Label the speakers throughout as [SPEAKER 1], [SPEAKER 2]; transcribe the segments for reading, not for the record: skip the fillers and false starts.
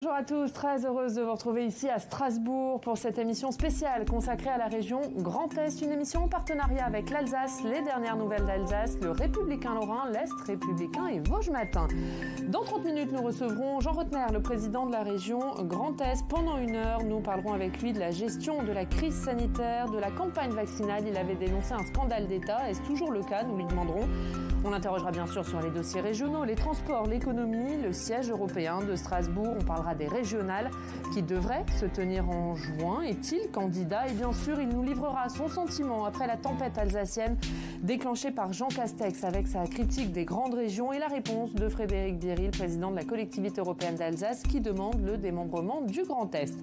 [SPEAKER 1] Bonjour à tous, très heureuse de vous retrouver ici à Strasbourg pour cette émission spéciale consacrée à la région Grand Est, une émission en partenariat avec l'Alsace, les dernières nouvelles d'Alsace, le Républicain Lorrain, l'Est Républicain et Vosges Matin. Dans 30 minutes, nous recevrons Jean Rottner, le président de la région Grand Est. Pendant une heure, nous parlerons avec lui de la gestion de la crise sanitaire, de la campagne vaccinale. Il avait dénoncé un scandale d'État. Est-ce toujours le cas? Nous lui demanderons. On interrogera bien sûr sur les dossiers régionaux, les transports, l'économie, le siège européen de Strasbourg. On parlera des régionales qui devraient se tenir en juin. Est-il candidat? Et bien sûr, il nous livrera son sentiment après la tempête alsacienne déclenchée par Jean Castex avec sa critique des grandes régions et la réponse de Frédéric Bierry, président de la collectivité européenne d'Alsace, qui demande le démembrement du Grand Est.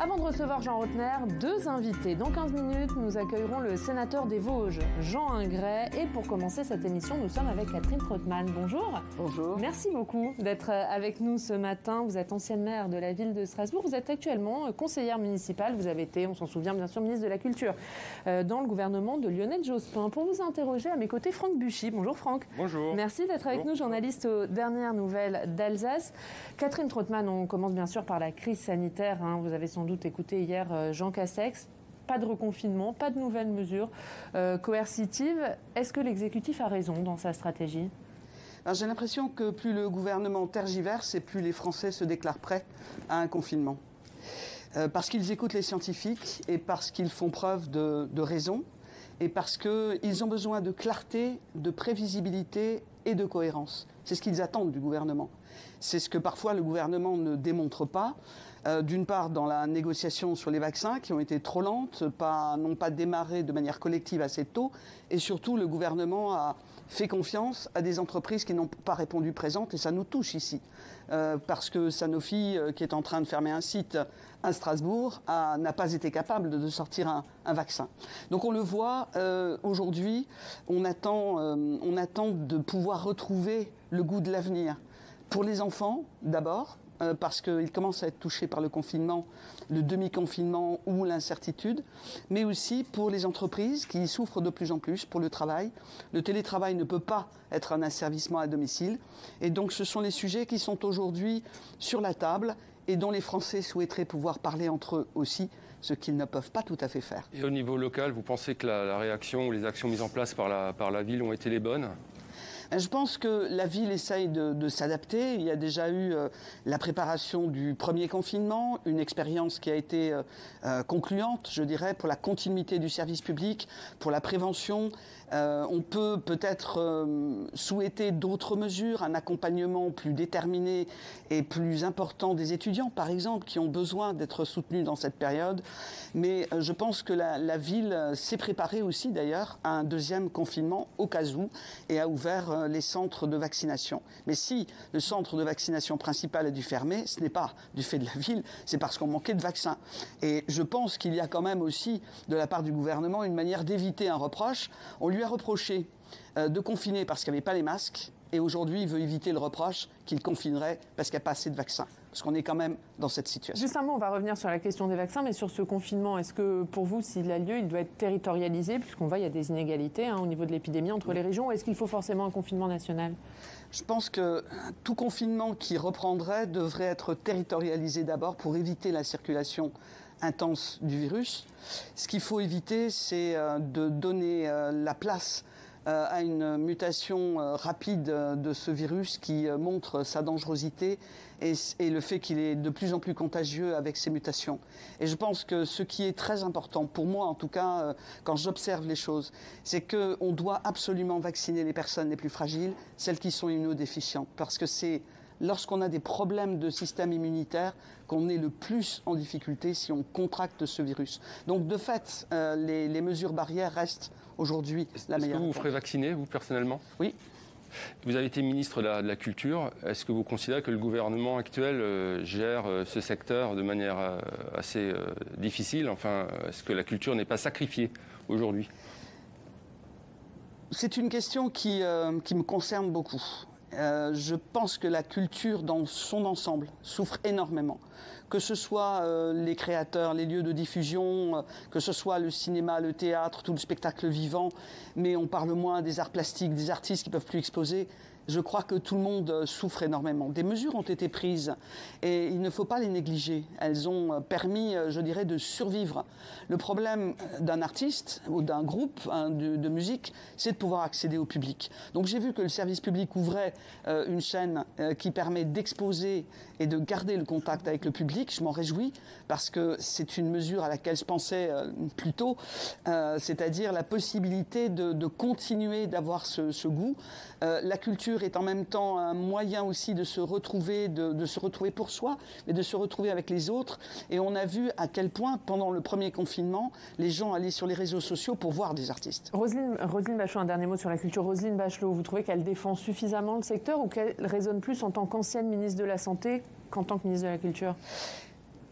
[SPEAKER 1] Avant de recevoir Jean Rottner, deux invités. Dans 15 minutes, nous accueillerons le sénateur des Vosges, Jean Ingray. Et pour commencer cette émission, nous sommes avec Catherine Trautmann. Bonjour.
[SPEAKER 2] Bonjour.
[SPEAKER 1] Merci beaucoup d'être avec nous ce matin. Vous êtes ancienne maire de la ville de Strasbourg. Vous êtes actuellement conseillère municipale. Vous avez été, on s'en souvient bien sûr, ministre de la Culture dans le gouvernement de Lionel Jospin. Pour vous interroger, à mes côtés, Franck Buchy. Bonjour Franck.
[SPEAKER 3] Bonjour.
[SPEAKER 1] Merci d'être avec nous, journaliste aux dernières nouvelles d'Alsace. Catherine Trautmann, on commence bien sûr par la crise sanitaire. Vous avez sans doute écouté hier Jean Castex. Pas de reconfinement, pas de nouvelles mesures coercitives. Est-ce que l'exécutif a raison dans sa stratégie ?
[SPEAKER 2] Alors, j'ai l'impression que plus le gouvernement tergiverse et plus les Français se déclarent prêts à un confinement. Parce qu'ils écoutent les scientifiques et parce qu'ils font preuve de raison et parce qu'ils ont besoin de clarté, de prévisibilité et de cohérence. C'est ce qu'ils attendent du gouvernement. C'est ce que parfois le gouvernement ne démontre pas. D'une part, dans la négociation sur les vaccins qui ont été trop lentes, n'ont pas démarré de manière collective assez tôt. Et surtout, le gouvernement a fait confiance à des entreprises qui n'ont pas répondu présentes. Et ça nous touche ici. Parce que Sanofi, qui est en train de fermer un site à Strasbourg, n'a pas été capable de sortir un vaccin. Donc on le voit, aujourd'hui, on attend de pouvoir retrouver le goût de l'avenir. Pour les enfants, d'abord, parce qu'ils commencent à être touchés par le confinement, le demi-confinement ou l'incertitude, mais aussi pour les entreprises qui souffrent de plus en plus, pour le travail. Le télétravail ne peut pas être un asservissement à domicile. Et donc ce sont les sujets qui sont aujourd'hui sur la table et dont les Français souhaiteraient pouvoir parler entre eux aussi, ce qu'ils ne peuvent pas tout à fait faire.
[SPEAKER 3] Et au niveau local, vous pensez que la réaction ou les actions mises en place par la ville ont été les bonnes ?
[SPEAKER 2] Je pense que la ville essaye de s'adapter. Il y a déjà eu la préparation du premier confinement, une expérience qui a été concluante, je dirais, pour la continuité du service public, pour la prévention. On peut peut-être souhaiter d'autres mesures, un accompagnement plus déterminé et plus important des étudiants, par exemple, qui ont besoin d'être soutenus dans cette période. Mais je pense que la ville s'est préparée aussi, d'ailleurs, à un deuxième confinement au cas où et a ouvert les centres de vaccination. Mais si le centre de vaccination principal a dû fermer, ce n'est pas du fait de la ville, c'est parce qu'on manquait de vaccins. Et je pense qu'il y a quand même aussi, de la part du gouvernement, une manière d'éviter un reproche. On lui a reproché de confiner parce qu'il n'y avait pas les masques, et aujourd'hui, il veut éviter le reproche qu'il confinerait parce qu'il n'y a pas assez de vaccins. Parce qu'on est quand même dans cette situation.
[SPEAKER 1] Justement, on va revenir sur la question des vaccins, mais sur ce confinement, est-ce que pour vous, s'il a lieu, il doit être territorialisé, puisqu'on voit, il y a des inégalités au niveau de l'épidémie entre les régions, ou est-ce qu'il faut forcément un confinement national ?
[SPEAKER 2] Je pense que tout confinement qui reprendrait devrait être territorialisé d'abord pour éviter la circulation intense du virus. Ce qu'il faut éviter, c'est de donner la place à une mutation rapide de ce virus qui montre sa dangerosité et le fait qu'il est de plus en plus contagieux avec ces mutations. Et je pense que ce qui est très important, pour moi en tout cas, quand j'observe les choses, c'est qu'on doit absolument vacciner les personnes les plus fragiles, celles qui sont immunodéficientes, parce que c'est lorsqu'on a des problèmes de système immunitaire qu'on est le plus en difficulté si on contracte ce virus. Donc de fait, les mesures barrières restent aujourd'hui la meilleure.
[SPEAKER 3] Est-ce que vous ferez vacciner, vous, personnellement ?
[SPEAKER 2] Oui.
[SPEAKER 3] Vous avez été ministre de la Culture. Est-ce que vous considérez que le gouvernement actuel gère ce secteur de manière assez difficile ? Enfin, est-ce que la culture n'est pas sacrifiée aujourd'hui ?
[SPEAKER 2] C'est une question qui me concerne beaucoup. Je pense que la culture dans son ensemble souffre énormément. Que ce soit les créateurs, les lieux de diffusion, que ce soit le cinéma, le théâtre, tout le spectacle vivant, mais on parle moins des arts plastiques, des artistes qui ne peuvent plus exposer. je crois que tout le monde souffre énormément. Des mesures ont été prises et il ne faut pas les négliger. Elles ont permis, je dirais, de survivre. Le problème d'un artiste ou d'un groupe de musique, c'est de pouvoir accéder au public. Donc j'ai vu que le service public ouvrait une chaîne qui permet d'exposer et de garder le contact avec le public. Je m'en réjouis parce que c'est une mesure à laquelle je pensais plus tôt, c'est-à-dire la possibilité de continuer d'avoir ce goût. La culture est en même temps un moyen aussi de se retrouver, de se retrouver pour soi, mais de se retrouver avec les autres. Et on a vu à quel point, pendant le premier confinement, les gens allaient sur les réseaux sociaux pour voir des artistes.
[SPEAKER 1] Roselyne Bachelot, un dernier mot sur la culture. Roselyne Bachelot, vous trouvez qu'elle défend suffisamment le secteur ou qu'elle résonne plus en tant qu'ancienne ministre de la Santé qu'en tant que ministre de la Culture ?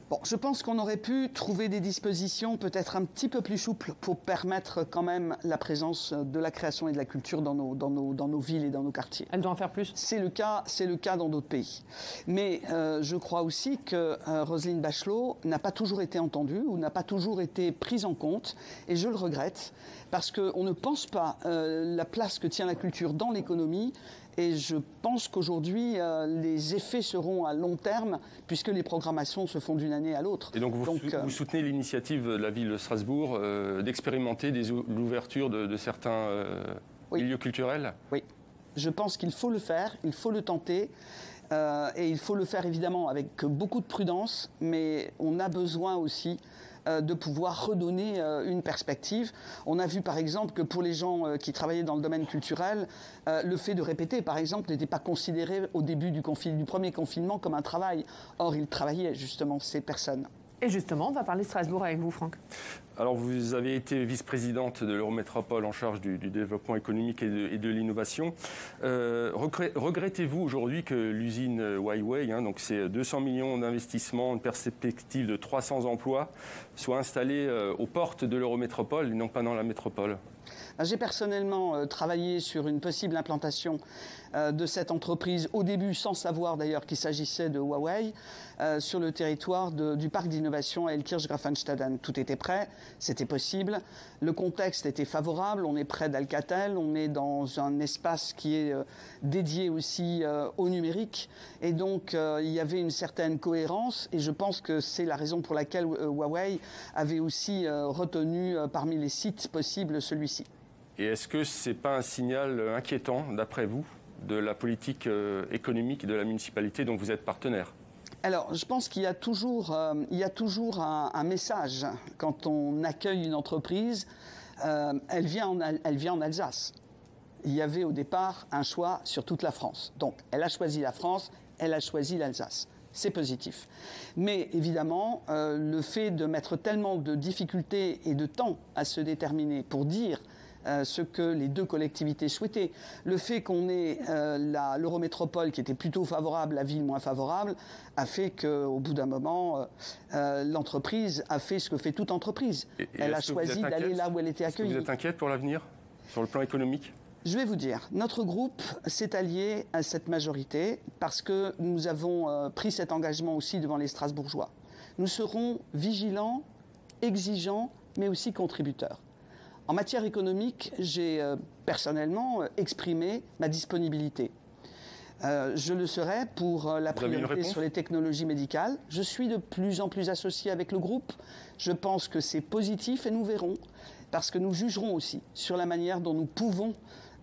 [SPEAKER 2] Bon, je pense qu'on aurait pu trouver des dispositions peut-être un petit peu plus souples pour permettre quand même la présence de la création et de la culture dans nos villes et dans nos quartiers.
[SPEAKER 1] Elle doit en faire plus.
[SPEAKER 2] C'est le cas dans d'autres pays. Mais je crois aussi que Roselyne Bachelot n'a pas toujours été entendue ou n'a pas toujours été prise en compte. Et je le regrette parce qu'on ne pense pas la place que tient la culture dans l'économie. Et je pense qu'aujourd'hui, les effets seront à long terme, puisque les programmations se font d'une année à l'autre.
[SPEAKER 3] Et donc vous soutenez l'initiative de la ville de Strasbourg d'expérimenter l'ouverture de certains milieux culturels ?
[SPEAKER 2] Oui, je pense qu'il faut le faire, il faut le tenter. Et il faut le faire évidemment avec beaucoup de prudence, mais on a besoin aussi de pouvoir redonner une perspective. On a vu par exemple que pour les gens qui travaillaient dans le domaine culturel, le fait de répéter par exemple n'était pas considéré au début du premier confinement comme un travail. Or, ils travaillaient justement, ces personnes.
[SPEAKER 1] Et justement, on va parler de Strasbourg avec vous, Franck.
[SPEAKER 3] Alors, vous avez été vice-présidente de l'Eurométropole en charge du développement économique et de l'innovation. Regrettez-vous aujourd'hui que l'usine Huawei, donc c'est 200 millions d'investissements, une perspective de 300 emplois, soit installée aux portes de l'Eurométropole et non pas dans la métropole ?
[SPEAKER 2] J'ai personnellement travaillé sur une possible implantation de cette entreprise, au début sans savoir d'ailleurs qu'il s'agissait de Huawei, sur le territoire du parc d'innovation à Elkirch-Grafenstaden. Tout était prêt, c'était possible, le contexte était favorable, on est près d'Alcatel, on est dans un espace qui est dédié aussi au numérique, et donc il y avait une certaine cohérence, et je pense que c'est la raison pour laquelle Huawei avait aussi retenu parmi les sites possibles celui-ci.
[SPEAKER 3] Et est-ce que ce n'est pas un signal inquiétant, d'après vous, de la politique économique de la municipalité dont vous êtes partenaire ?
[SPEAKER 2] Alors, je pense qu'il y a toujours un message quand on accueille une entreprise. Elle vient en Alsace. Il y avait au départ un choix sur toute la France. Donc, elle a choisi la France, elle a choisi l'Alsace. C'est positif. Mais évidemment, le fait de mettre tellement de difficultés et de temps à se déterminer pour dire ce que les deux collectivités souhaitaient. Le fait qu'on ait l'Eurométropole qui était plutôt favorable, la ville moins favorable, a fait qu'au bout d'un moment, l'entreprise a fait ce que fait toute entreprise. Elle a choisi d'aller là où elle était accueillie.
[SPEAKER 3] Vous êtes inquiète pour l'avenir, sur le plan économique ?
[SPEAKER 2] Je vais vous dire, notre groupe s'est allié à cette majorité parce que nous avons pris cet engagement aussi devant les Strasbourgeois. Nous serons vigilants, exigeants, mais aussi contributeurs. En matière économique, j'ai personnellement exprimé ma disponibilité. Je le serai pour la priorité sur les technologies médicales. Je suis de plus en plus associé avec le groupe. Je pense que c'est positif et nous verrons, parce que nous jugerons aussi sur la manière dont nous pouvons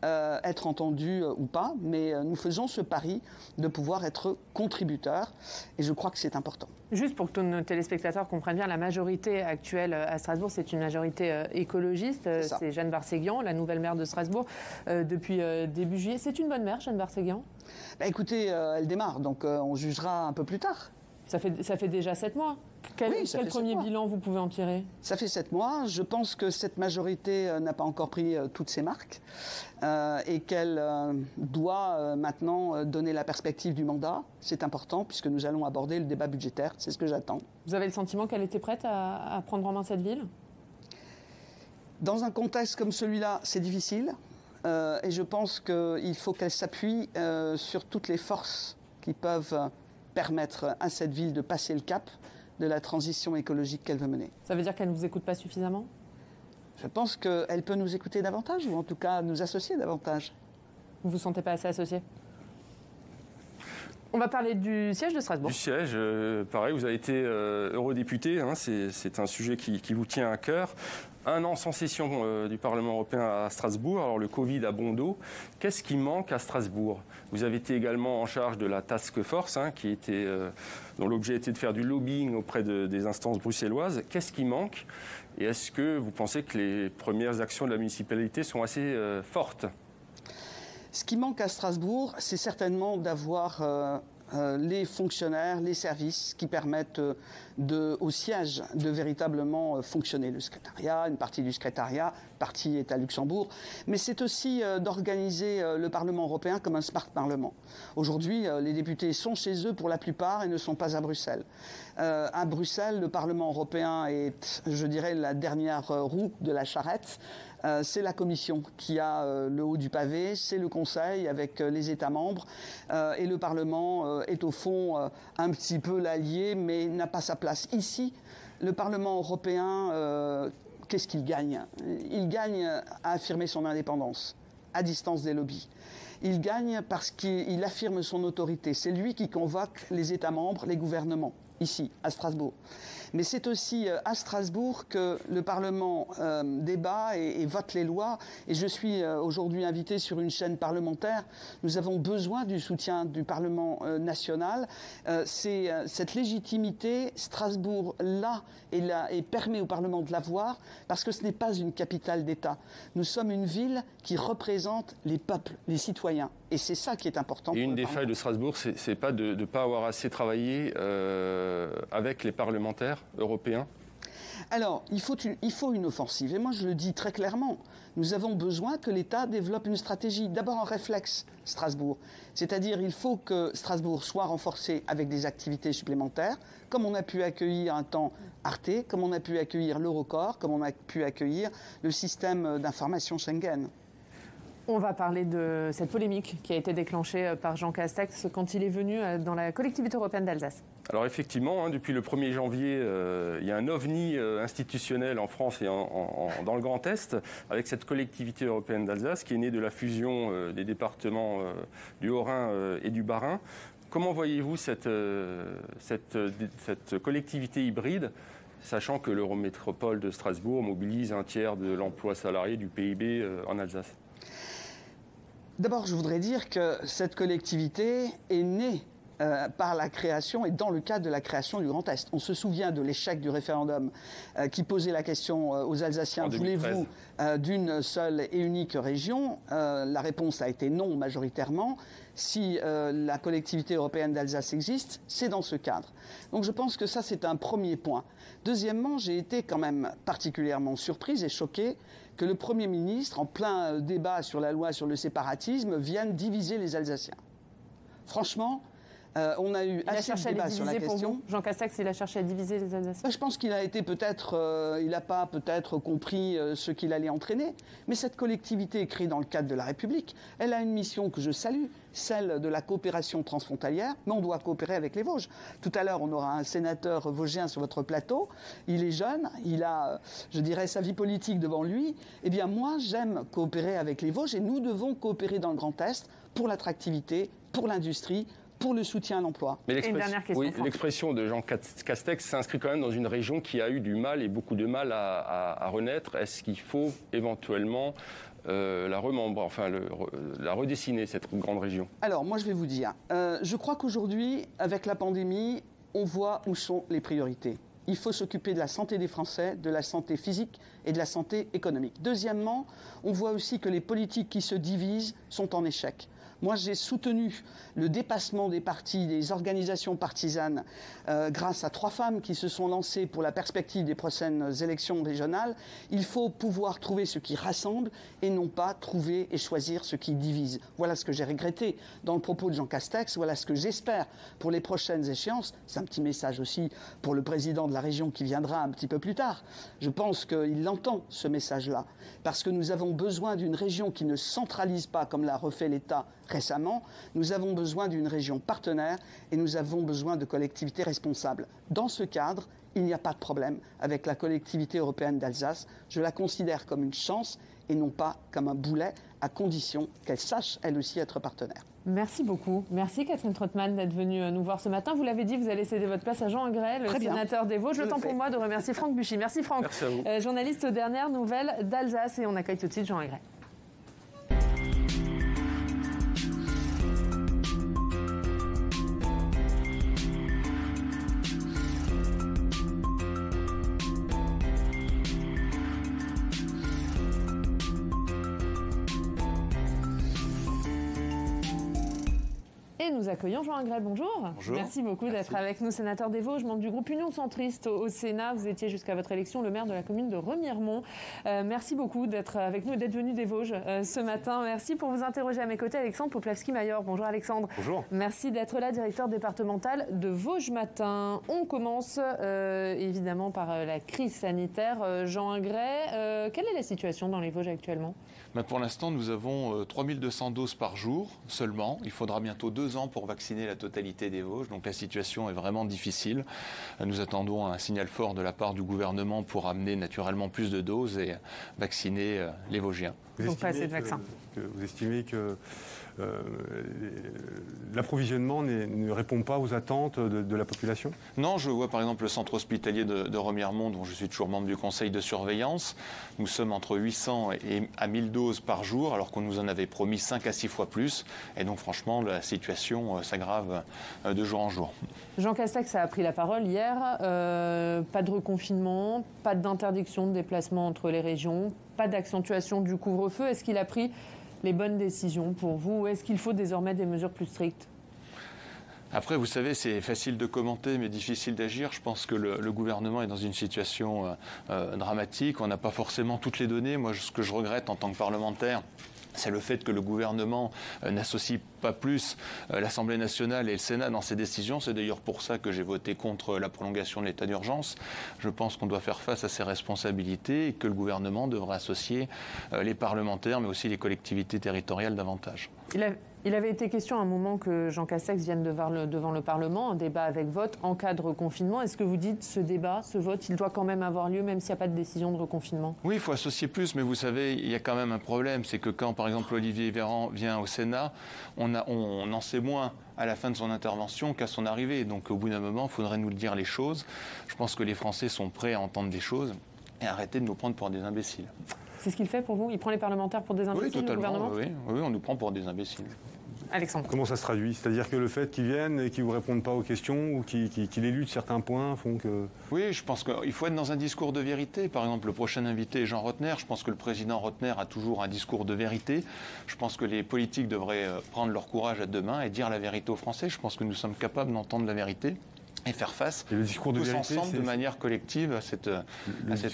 [SPEAKER 2] être entendus ou pas, mais nous faisons ce pari de pouvoir être contributeurs et je crois que c'est important.
[SPEAKER 1] Juste pour que tous nos téléspectateurs comprennent bien, la majorité actuelle à Strasbourg, c'est une majorité écologiste. C'est Jeanne Barséguian, la nouvelle maire de Strasbourg, depuis début juillet. C'est une bonne maire, Jeanne Barséguian ?
[SPEAKER 2] Écoutez, elle démarre, donc on jugera un peu plus tard.
[SPEAKER 1] Ça fait déjà 7 mois. Quel premier bilan vous pouvez en tirer ?
[SPEAKER 2] Ça fait 7 mois. Je pense que cette majorité n'a pas encore pris toutes ses marques et qu'elle doit maintenant donner la perspective du mandat. C'est important puisque nous allons aborder le débat budgétaire. C'est ce que j'attends.
[SPEAKER 1] Vous avez le sentiment qu'elle était prête à prendre en main cette ville ?
[SPEAKER 2] Dans un contexte comme celui-là, c'est difficile. Et je pense qu'il faut qu'elle s'appuie sur toutes les forces qui peuvent permettre à cette ville de passer le cap de la transition écologique qu'elle veut mener.
[SPEAKER 1] Ça veut dire qu'elle ne vous écoute pas suffisamment ?
[SPEAKER 2] Je pense qu'elle peut nous écouter davantage, ou en tout cas nous associer davantage.
[SPEAKER 1] Vous ne vous sentez pas assez associé ? On va parler du siège de Strasbourg.
[SPEAKER 3] Du siège, pareil, vous avez été eurodéputé, hein, c'est un sujet qui vous tient à cœur. 1 an sans session du Parlement européen à Strasbourg, alors le Covid a bon dos. Qu'est-ce qui manque à Strasbourg? Vous avez été également en charge de la task force, hein, dont l'objet était de faire du lobbying auprès des instances bruxelloises. Qu'est-ce qui manque? Et est-ce que vous pensez que les premières actions de la municipalité sont assez fortes?
[SPEAKER 2] Ce qui manque à Strasbourg, c'est certainement d'avoir les fonctionnaires, les services qui permettent au siège de véritablement fonctionner. Le secrétariat, une partie du secrétariat, une partie est à Luxembourg, mais c'est aussi d'organiser le Parlement européen comme un smart Parlement. Aujourd'hui, les députés sont chez eux pour la plupart et ne sont pas à Bruxelles. À Bruxelles, le Parlement européen est, je dirais, la dernière roue de la charrette. C'est la Commission qui a le haut du pavé, c'est le Conseil avec les États membres et le Parlement est au fond un petit peu l'allié mais n'a pas sa place. Ici, le Parlement européen, qu'est-ce qu'il gagne? Il gagne à affirmer son indépendance, à distance des lobbies. Il gagne parce qu'il affirme son autorité. C'est lui qui convoque les États membres, les gouvernements, ici, à Strasbourg. Mais c'est aussi à Strasbourg que le Parlement débat et vote les lois. Et je suis aujourd'hui invité sur une chaîne parlementaire. Nous avons besoin du soutien du Parlement national. C'est cette légitimité, Strasbourg l'a et permet au Parlement de l'avoir parce que ce n'est pas une capitale d'État. Nous sommes une ville qui représente les peuples, les citoyens. Et c'est ça qui est important.
[SPEAKER 3] Et une des failles de Strasbourg, c'est pas de ne pas avoir assez travaillé avec les parlementaires européens?
[SPEAKER 2] Alors, il faut une offensive. Et moi, je le dis très clairement. Nous avons besoin que l'État développe une stratégie. D'abord un réflexe, Strasbourg. C'est-à-dire, il faut que Strasbourg soit renforcé avec des activités supplémentaires, comme on a pu accueillir un temps Arte, comme on a pu accueillir l'Eurocorps, comme on a pu accueillir le système d'information Schengen.
[SPEAKER 1] On va parler de cette polémique qui a été déclenchée par Jean Castex quand il est venu dans la collectivité européenne d'Alsace.
[SPEAKER 3] Alors effectivement, hein, depuis le 1er janvier, il y a un ovni institutionnel en France et dans le Grand Est, avec cette collectivité européenne d'Alsace qui est née de la fusion des départements du Haut-Rhin et du Bas-Rhin. Comment voyez-vous cette collectivité hybride, sachant que l'Eurométropole de Strasbourg mobilise un tiers de l'emploi salarié du PIB en Alsace?
[SPEAKER 2] D'abord, je voudrais dire que cette collectivité est née par la création et dans le cadre de la création du Grand Est. On se souvient de l'échec du référendum qui posait la question aux Alsaciens, voulez-vous d'une seule et unique région? La réponse a été non majoritairement. Si la collectivité européenne d'Alsace existe, c'est dans ce cadre. Donc je pense que ça, c'est un premier point. Deuxièmement, j'ai été quand même particulièrement surprise et choquée que le Premier ministre, en plein débat sur la loi sur le séparatisme, vienne diviser les Alsaciens. Franchement, on a eu assez de débats sur la question.
[SPEAKER 1] Jean Castex, il a cherché à diviser les Alsaciens.
[SPEAKER 2] Je pense qu'il a été peut-être, il n'a pas peut-être compris ce qu'il allait entraîner. Mais cette collectivité est créée dans le cadre de la République. Elle a une mission que je salue, celle de la coopération transfrontalière. Mais on doit coopérer avec les Vosges. Tout à l'heure, on aura un sénateur vosgien sur votre plateau. Il est jeune, il a, je dirais, sa vie politique devant lui. Eh bien, moi, j'aime coopérer avec les Vosges et nous devons coopérer dans le Grand Est pour l'attractivité, pour l'industrie, pour le soutien à l'emploi.
[SPEAKER 3] Mais l'expression de Jean Castex s'inscrit quand même dans une région qui a eu du mal et beaucoup de mal à renaître. Est-ce qu'il faut éventuellement la redessiner, cette grande région?
[SPEAKER 2] Alors, moi, je vais vous dire. Je crois qu'aujourd'hui, avec la pandémie, on voit où sont les priorités. Il faut s'occuper de la santé des Français, de la santé physique et de la santé économique. Deuxièmement, on voit aussi que les politiques qui se divisent sont en échec. Moi, j'ai soutenu le dépassement des partis, des organisations partisanes, grâce à 3 femmes qui se sont lancées pour la perspective des prochaines élections régionales. Il faut pouvoir trouver ce qui rassemble et non pas trouver et choisir ce qui divise. Voilà ce que j'ai regretté dans le propos de Jean Castex. Voilà ce que j'espère pour les prochaines échéances. C'est un petit message aussi pour le président de la région qui viendra un petit peu plus tard. Je pense qu'il entend ce message-là. Parce que nous avons besoin d'une région qui ne centralise pas comme l'a refait l'État récemment. Nous avons besoin d'une région partenaire et nous avons besoin de collectivités responsables. Dans ce cadre, il n'y a pas de problème avec la collectivité européenne d'Alsace. Je la considère comme une chance et non pas comme un boulet, à condition qu'elle sache, elle aussi, être partenaire.
[SPEAKER 1] Merci beaucoup. Merci Catherine Trottmann d'être venue nous voir ce matin. Vous l'avez dit, vous allez céder votre place à Jean Ingray, le sénateur des Vosges. Le temps pour moi de remercier Franck Buchy. Merci Franck.
[SPEAKER 3] Merci à vous.
[SPEAKER 1] Journaliste aux dernières nouvelles d'Alsace. Et on accueille tout de suite Jean Ingray. Et nous accueillons Jean Ingray. Bonjour.
[SPEAKER 4] Bonjour.
[SPEAKER 1] Merci beaucoup d'être avec nous, sénateur des Vosges, membre du groupe Union Centriste au Sénat. Vous étiez jusqu'à votre élection le maire de la commune de Remiremont. Merci beaucoup d'être avec nous et d'être venu des Vosges ce matin. Merci pour vous interroger à mes côtés, Alexandre Poplavski-Mayor. Bonjour Alexandre.
[SPEAKER 4] Bonjour.
[SPEAKER 1] Merci d'être là, directeur départemental de Vosges Matin. On commence évidemment par la crise sanitaire. Jean Ingray, quelle est la situation dans les Vosges actuellement ?
[SPEAKER 4] Pour l'instant, nous avons 3200 doses par jour seulement. Il faudra bientôt 2 ans pour vacciner la totalité des Vosges. Donc la situation est vraiment difficile. Nous attendons un signal fort de la part du gouvernement pour amener naturellement plus de doses et vacciner les Vosgiens.
[SPEAKER 1] Donc pas assez de vaccins.
[SPEAKER 5] Vous estimez que l'approvisionnement ne répond pas aux attentes de la population ?
[SPEAKER 4] Non, je vois par exemple le centre hospitalier de Remiremont, dont je suis toujours membre du conseil de surveillance. Nous sommes entre 800 et à 1000 doses par jour, alors qu'on nous en avait promis 5 à 6 fois plus. Et donc franchement, la situation s'aggrave de jour en jour.
[SPEAKER 1] Jean Castex a pris la parole hier. Pas de reconfinement, pas d'interdiction de déplacement entre les régions, pas d'accentuation du couvre-feu. Est-ce qu'il a pris les bonnes décisions pour vous ou est-ce qu'il faut désormais des mesures plus strictes ?
[SPEAKER 4] Après, vous savez, c'est facile de commenter, mais difficile d'agir. Je pense que le gouvernement est dans une situation dramatique. On n'a pas forcément toutes les données. Moi, ce que je regrette en tant que parlementaire, c'est le fait que le gouvernement n'associe pas plus l'Assemblée nationale et le Sénat dans ses décisions. C'est d'ailleurs pour ça que j'ai voté contre la prolongation de l'état d'urgence. Je pense qu'on doit faire face à ses responsabilités et que le gouvernement devrait associer les parlementaires, mais aussi les collectivités territoriales davantage.
[SPEAKER 1] Il avait été question à un moment que Jean Castex vienne devant le Parlement, un débat avec vote en cas de reconfinement. Est-ce que vous dites ce débat, ce vote, il doit quand même avoir lieu, même s'il n'y a pas de décision de reconfinement ?
[SPEAKER 4] Oui, il faut associer plus, mais vous savez, il y a quand même un problème. C'est que quand, par exemple, Olivier Véran vient au Sénat, on en sait moins à la fin de son intervention qu'à son arrivée. Donc au bout d'un moment, il faudrait nous le dire les choses. Je pense que les Français sont prêts à entendre des choses et arrêter de nous prendre pour des imbéciles.
[SPEAKER 1] C'est ce qu'il fait pour vous ? Il prend les parlementaires pour des imbéciles,
[SPEAKER 4] oui, totalement,
[SPEAKER 1] le gouvernement ?
[SPEAKER 4] Oui, on nous prend pour des imbéciles.
[SPEAKER 1] Alexandre.
[SPEAKER 5] Comment ça se traduit ? C'est-à-dire que le fait qu'ils viennent et qu'ils ne vous répondent pas aux questions ou qu'ils éludent certains points font que...
[SPEAKER 4] Oui, je pense qu'il faut être dans un discours de vérité. Par exemple, le prochain invité est Jean Rottner. Je pense que le président Rottner a toujours un discours de vérité. Je pense que les politiques devraient prendre leur courage à deux mains et dire la vérité aux Français. Je pense que nous sommes capables d'entendre la vérité et faire face
[SPEAKER 5] et le discours de
[SPEAKER 4] tous
[SPEAKER 5] vérité,
[SPEAKER 4] ensemble de manière collective à cette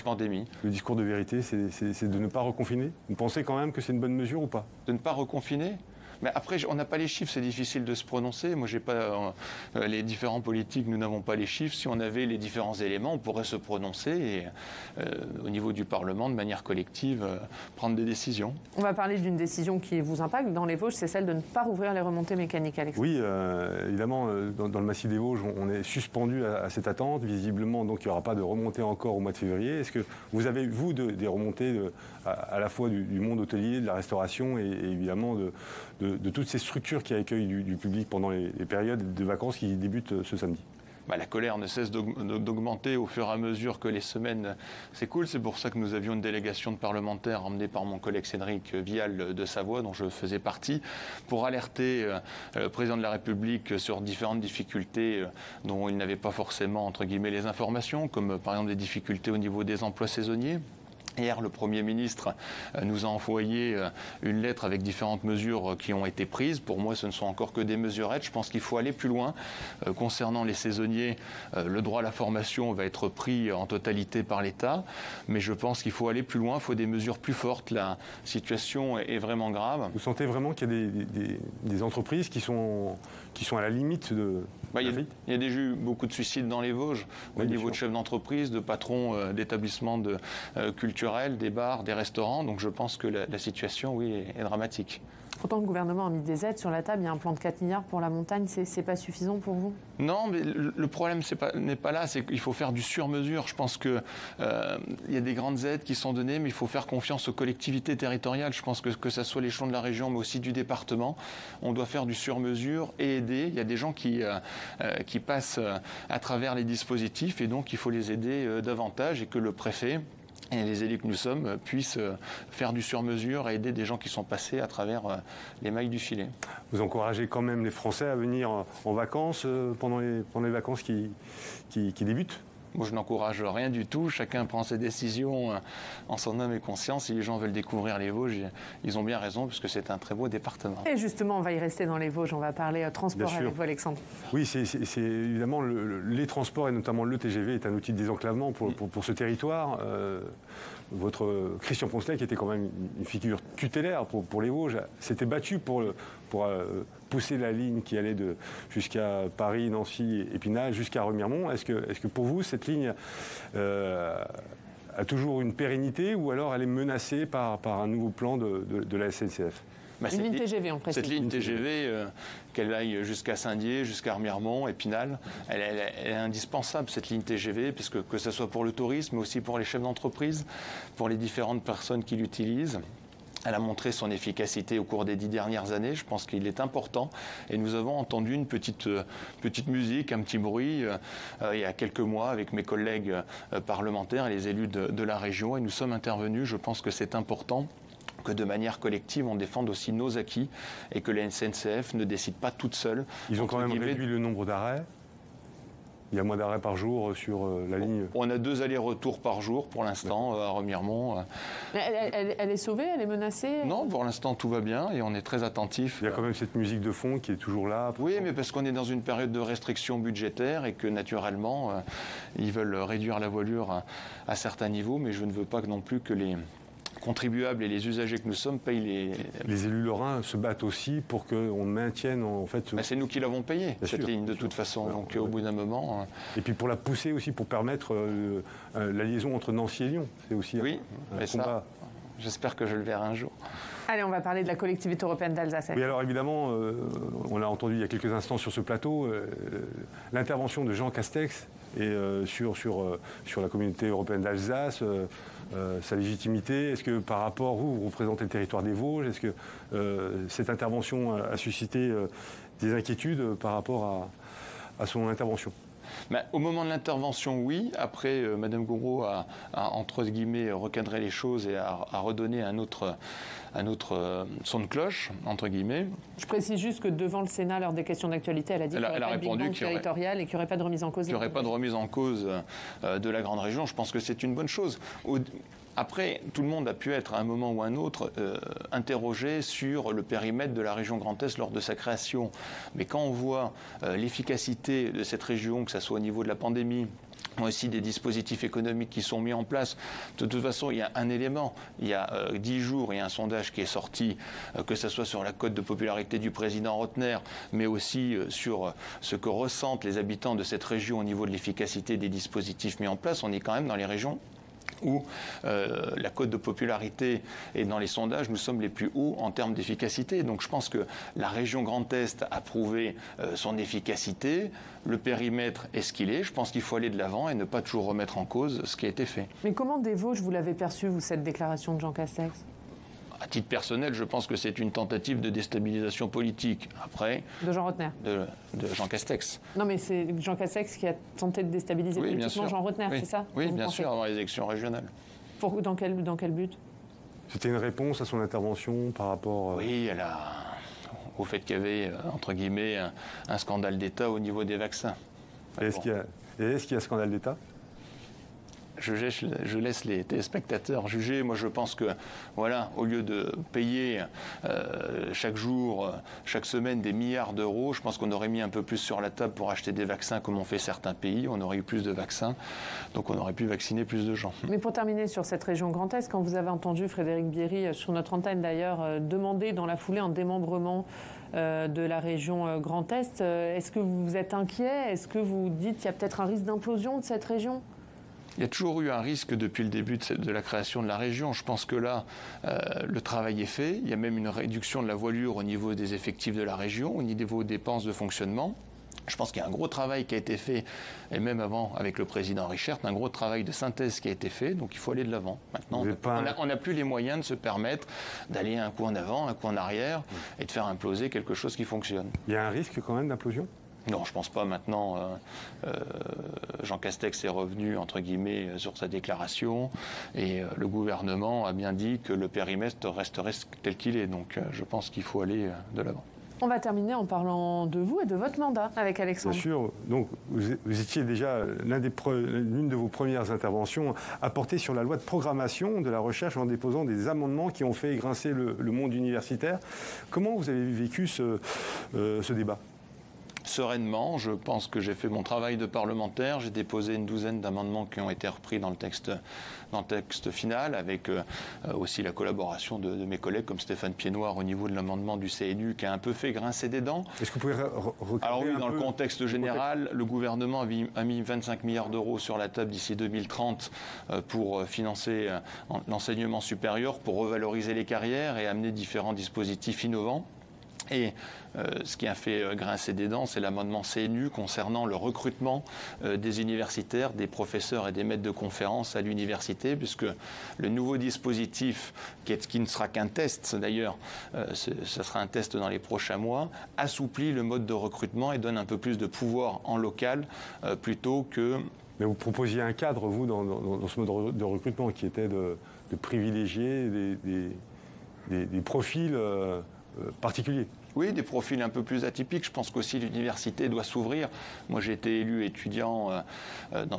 [SPEAKER 4] pandémie.
[SPEAKER 5] Le discours de vérité, c'est de ne pas reconfiner ? Vous pensez quand même que c'est une bonne mesure ou pas ?
[SPEAKER 4] De ne pas reconfiner ? Mais après, on n'a pas les chiffres, c'est difficile de se prononcer. Moi, j'ai pas les différents politiques, nous n'avons pas les chiffres. Si on avait les différents éléments, on pourrait se prononcer et, au niveau du Parlement, de manière collective, prendre des décisions.
[SPEAKER 1] On va parler d'une décision qui vous impacte dans les Vosges, c'est celle de ne pas rouvrir les remontées mécaniques, Alexandre.
[SPEAKER 5] Oui, évidemment, dans le massif des Vosges, on est suspendu à cette attente. Visiblement, donc, il n'y aura pas de remontée encore au mois de février. Est-ce que vous avez, vous, des remontées à la fois du monde hôtelier, de la restauration et évidemment de toutes ces structures qui accueillent du public pendant les périodes de vacances qui débutent ce samedi?
[SPEAKER 4] La colère ne cesse d'augmenter au fur et à mesure que les semaines s'écoulent. C'est pour ça que nous avions une délégation de parlementaires emmenée par mon collègue Cédric Vial de Savoie, dont je faisais partie, pour alerter le président de la République sur différentes difficultés dont il n'avait pas forcément, entre guillemets, les informations, comme par exemple des difficultés au niveau des emplois saisonniers. Hier, le Premier ministre nous a envoyé une lettre avec différentes mesures qui ont été prises. Pour moi, ce ne sont encore que des mesurettes. Je pense qu'il faut aller plus loin. Concernant les saisonniers, le droit à la formation va être pris en totalité par l'État. Mais je pense qu'il faut aller plus loin. Il faut des mesures plus fortes. La situation est vraiment grave.
[SPEAKER 5] Vous sentez vraiment qu'il y a des entreprises qui sont à la limite de...
[SPEAKER 4] Il y a déjà eu beaucoup de suicides dans les Vosges, au niveau de chefs d'entreprise, de patrons d'établissements culturels, des bars, des restaurants. Donc je pense que la situation, oui, est dramatique.
[SPEAKER 1] Pourtant, le gouvernement a mis des aides sur la table. Il y a un plan de 4 milliards pour la montagne. C'est pas suffisant pour vous?
[SPEAKER 4] Non, mais le problème n'est pas là. C'est qu'il faut faire du sur-mesure. Je pense qu'il y a des grandes aides qui sont données, mais il faut faire confiance aux collectivités territoriales. Je pense que ça soit l'échelon de la région, mais aussi du département. On doit faire du sur-mesure et aider. Il y a des gens qui passent à travers les dispositifs et donc il faut les aider davantage et que le préfet et les élus que nous sommes puissent faire du sur-mesure et aider des gens qui sont passés à travers les mailles du filet.
[SPEAKER 5] Vous encouragez quand même les Français à venir en vacances pendant les vacances qui débutent?
[SPEAKER 4] Moi, je n'encourage rien du tout. Chacun prend ses décisions en son âme et conscience. Si les gens veulent découvrir les Vosges, ils ont bien raison, puisque c'est un très beau département.
[SPEAKER 1] Et justement, on va y rester dans les Vosges. On va parler transport avec vous, Alexandre.
[SPEAKER 5] Oui, c'est évidemment les transports, et notamment le TGV, est un outil de désenclavement pour ce territoire. Votre Christian Poncelet, qui était quand même une figure tutélaire pour les Vosges, s'était battu pour pousser la ligne qui allait jusqu'à Paris, Nancy, Épinal, jusqu'à Remiremont. Est-ce que pour vous, cette ligne a toujours une pérennité ou alors elle est menacée par un nouveau plan de la SNCF?
[SPEAKER 1] Une ligne TGV, on précise.
[SPEAKER 4] Cette ligne TGV, qu'elle aille jusqu'à Saint-Dié, jusqu'à Remiremont, Épinal, elle est indispensable, cette ligne TGV, puisque que ce soit pour le tourisme, mais aussi pour les chefs d'entreprise, pour les différentes personnes qui l'utilisent. Elle a montré son efficacité au cours des 10 dernières années. Je pense qu'il est important. Et nous avons entendu une petite musique, un petit bruit, il y a quelques mois avec mes collègues parlementaires et les élus de la région. Et nous sommes intervenus. Je pense que c'est important que de manière collective, on défende aussi nos acquis et que la SNCF ne décide pas toute seule.
[SPEAKER 5] Ils ont quand même réduit le nombre d'arrêts. Il y a moins d'arrêts par jour sur la ligne.
[SPEAKER 4] On a 2 allers-retours par jour pour l'instant à Remiremont.
[SPEAKER 1] Elle est sauvée, elle est menacée?
[SPEAKER 4] Non, pour l'instant tout va bien et on est très attentifs.
[SPEAKER 5] Il y a quand même cette musique de fond qui est toujours là.
[SPEAKER 4] Oui, mais parce qu'on est dans une période de restriction budgétaire et que naturellement, ils veulent réduire la voilure à certains niveaux, mais je ne veux pas non plus que les contribuables et les usagers que nous sommes payent
[SPEAKER 5] les élus lorrains se battent aussi pour qu'on maintienne en fait...
[SPEAKER 4] c'est nous qui l'avons payé, cette ligne, de toute façon. Alors, donc au bout d'un moment...
[SPEAKER 5] Et puis pour la pousser aussi, pour permettre la liaison entre Nancy et Lyon. C'est aussi un combat.
[SPEAKER 4] J'espère que je le verrai un jour.
[SPEAKER 1] Allez, on va parler de la collectivité européenne d'Alsace.
[SPEAKER 5] Oui, alors évidemment, on a entendu il y a quelques instants sur ce plateau l'intervention de Jean Castex et sur la communauté européenne d'Alsace, sa légitimité. Est-ce que par rapport, vous représentez le territoire des Vosges, est-ce que cette intervention a suscité des inquiétudes par rapport à son intervention?
[SPEAKER 4] Au moment de l'intervention, oui. Après, Mme Gouraud a, entre guillemets, recadré les choses et a redonné un autre son de cloche, entre guillemets.
[SPEAKER 1] Je précise juste que devant le Sénat, lors des questions d'actualité, elle a dit qu'il n'y aurait pas de big bang territorial et qu'il n'y aurait pas de remise en cause.
[SPEAKER 4] Il n'y aurait pas de remise en cause de la grande région. Je pense que c'est une bonne chose. Après, tout le monde a pu être à un moment ou à un autre interrogé sur le périmètre de la région Grand Est lors de sa création. Mais quand on voit l'efficacité de cette région, que ce soit au niveau de la pandémie, aussi des dispositifs économiques qui sont mis en place. De toute façon, il y a un élément. Il y a 10 jours, il y a un sondage qui est sorti, que ce soit sur la cote de popularité du président Rotner, mais aussi sur ce que ressentent les habitants de cette région au niveau de l'efficacité des dispositifs mis en place. On est quand même dans les régions où la cote de popularité et dans les sondages, nous sommes les plus hauts en termes d'efficacité. Donc je pense que la région Grand Est a prouvé son efficacité. Le périmètre est ce qu'il est. Je pense qu'il faut aller de l'avant et ne pas toujours remettre en cause ce qui a été fait.
[SPEAKER 1] Mais comment des Vosges vous l'avez perçu, vous, cette déclaration de Jean Castex ?
[SPEAKER 4] À titre personnel, je pense que c'est une tentative de déstabilisation politique. Après...
[SPEAKER 1] De Jean Rotner.
[SPEAKER 4] De Jean Castex.
[SPEAKER 1] Non, mais c'est Jean Castex qui a tenté de déstabiliser politiquement Jean Rotner, c'est ça?
[SPEAKER 4] Oui, bien sûr, avant les élections régionales.
[SPEAKER 1] Dans quel but?
[SPEAKER 5] C'était une réponse à son intervention par rapport...
[SPEAKER 4] Oui, au fait qu'il y avait, entre guillemets, un scandale d'État au niveau des vaccins.
[SPEAKER 5] Est-ce qu'il y a scandale d'État?
[SPEAKER 4] Je laisse les téléspectateurs juger. Moi, je pense que, voilà, au lieu de payer chaque jour, chaque semaine des milliards d'euros, je pense qu'on aurait mis un peu plus sur la table pour acheter des vaccins comme ont fait certains pays. On aurait eu plus de vaccins, donc on aurait pu vacciner plus de gens.
[SPEAKER 1] Mais pour terminer sur cette région Grand Est, quand vous avez entendu Frédéric Bierry, sur notre antenne d'ailleurs, demander dans la foulée un démembrement de la région Grand Est, est-ce que vous êtes inquiet? Est-ce que vous dites qu'il y a peut-être un risque d'implosion de cette région?
[SPEAKER 4] Il y a toujours eu un risque depuis le début de la création de la région. Je pense que là, le travail est fait. Il y a même une réduction de la voilure au niveau des effectifs de la région, au niveau des dépenses de fonctionnement. Je pense qu'il y a un gros travail qui a été fait, et même avant avec le président Richert, un gros travail de synthèse qui a été fait, donc il faut aller de l'avant. Maintenant, on n'a plus les moyens de se permettre d'aller un coup en avant, un coup en arrière, et de faire imploser quelque chose qui fonctionne.
[SPEAKER 5] Il y a un risque quand même d'implosion ?
[SPEAKER 4] Non, je ne pense pas. Maintenant, Jean Castex est revenu, entre guillemets, sur sa déclaration, et le gouvernement a bien dit que le périmètre resterait tel qu'il est, donc je pense qu'il faut aller de l'avant.
[SPEAKER 1] On va terminer en parlant de vous et de votre mandat avec Alexandre.
[SPEAKER 5] Bien sûr. Donc, vous étiez déjà l'une de vos premières interventions à porter sur la loi de programmation de la recherche en déposant des amendements qui ont fait grincer le monde universitaire. Comment vous avez vécu ce débat ?
[SPEAKER 4] Sereinement, je pense que j'ai fait mon travail de parlementaire. J'ai déposé une douzaine d'amendements qui ont été repris dans le texte final, avec aussi la collaboration de mes collègues comme Stéphane Piednoir au niveau de l'amendement du CNU qui a un peu fait grincer des dents.
[SPEAKER 5] Est-ce que vous pouvez
[SPEAKER 4] Alors oui, dans le contexte général, le gouvernement a mis 25 milliards d'euros sur la table d'ici 2030 pour financer l'enseignement supérieur, pour revaloriser les carrières et amener différents dispositifs innovants. Et ce qui a fait grincer des dents, c'est l'amendement CNU concernant le recrutement des universitaires, des professeurs et des maîtres de conférences à l'université, puisque le nouveau dispositif, qui ne sera qu'un test d'ailleurs, ce sera un test dans les prochains mois, assouplit le mode de recrutement et donne un peu plus de pouvoir en local plutôt que...
[SPEAKER 5] Mais vous proposiez un cadre, vous, dans ce mode de recrutement qui était de privilégier des profils particuliers.
[SPEAKER 4] Oui, des profils un peu plus atypiques. Je pense qu'aussi l'université doit s'ouvrir. Moi, j'ai été élu étudiant,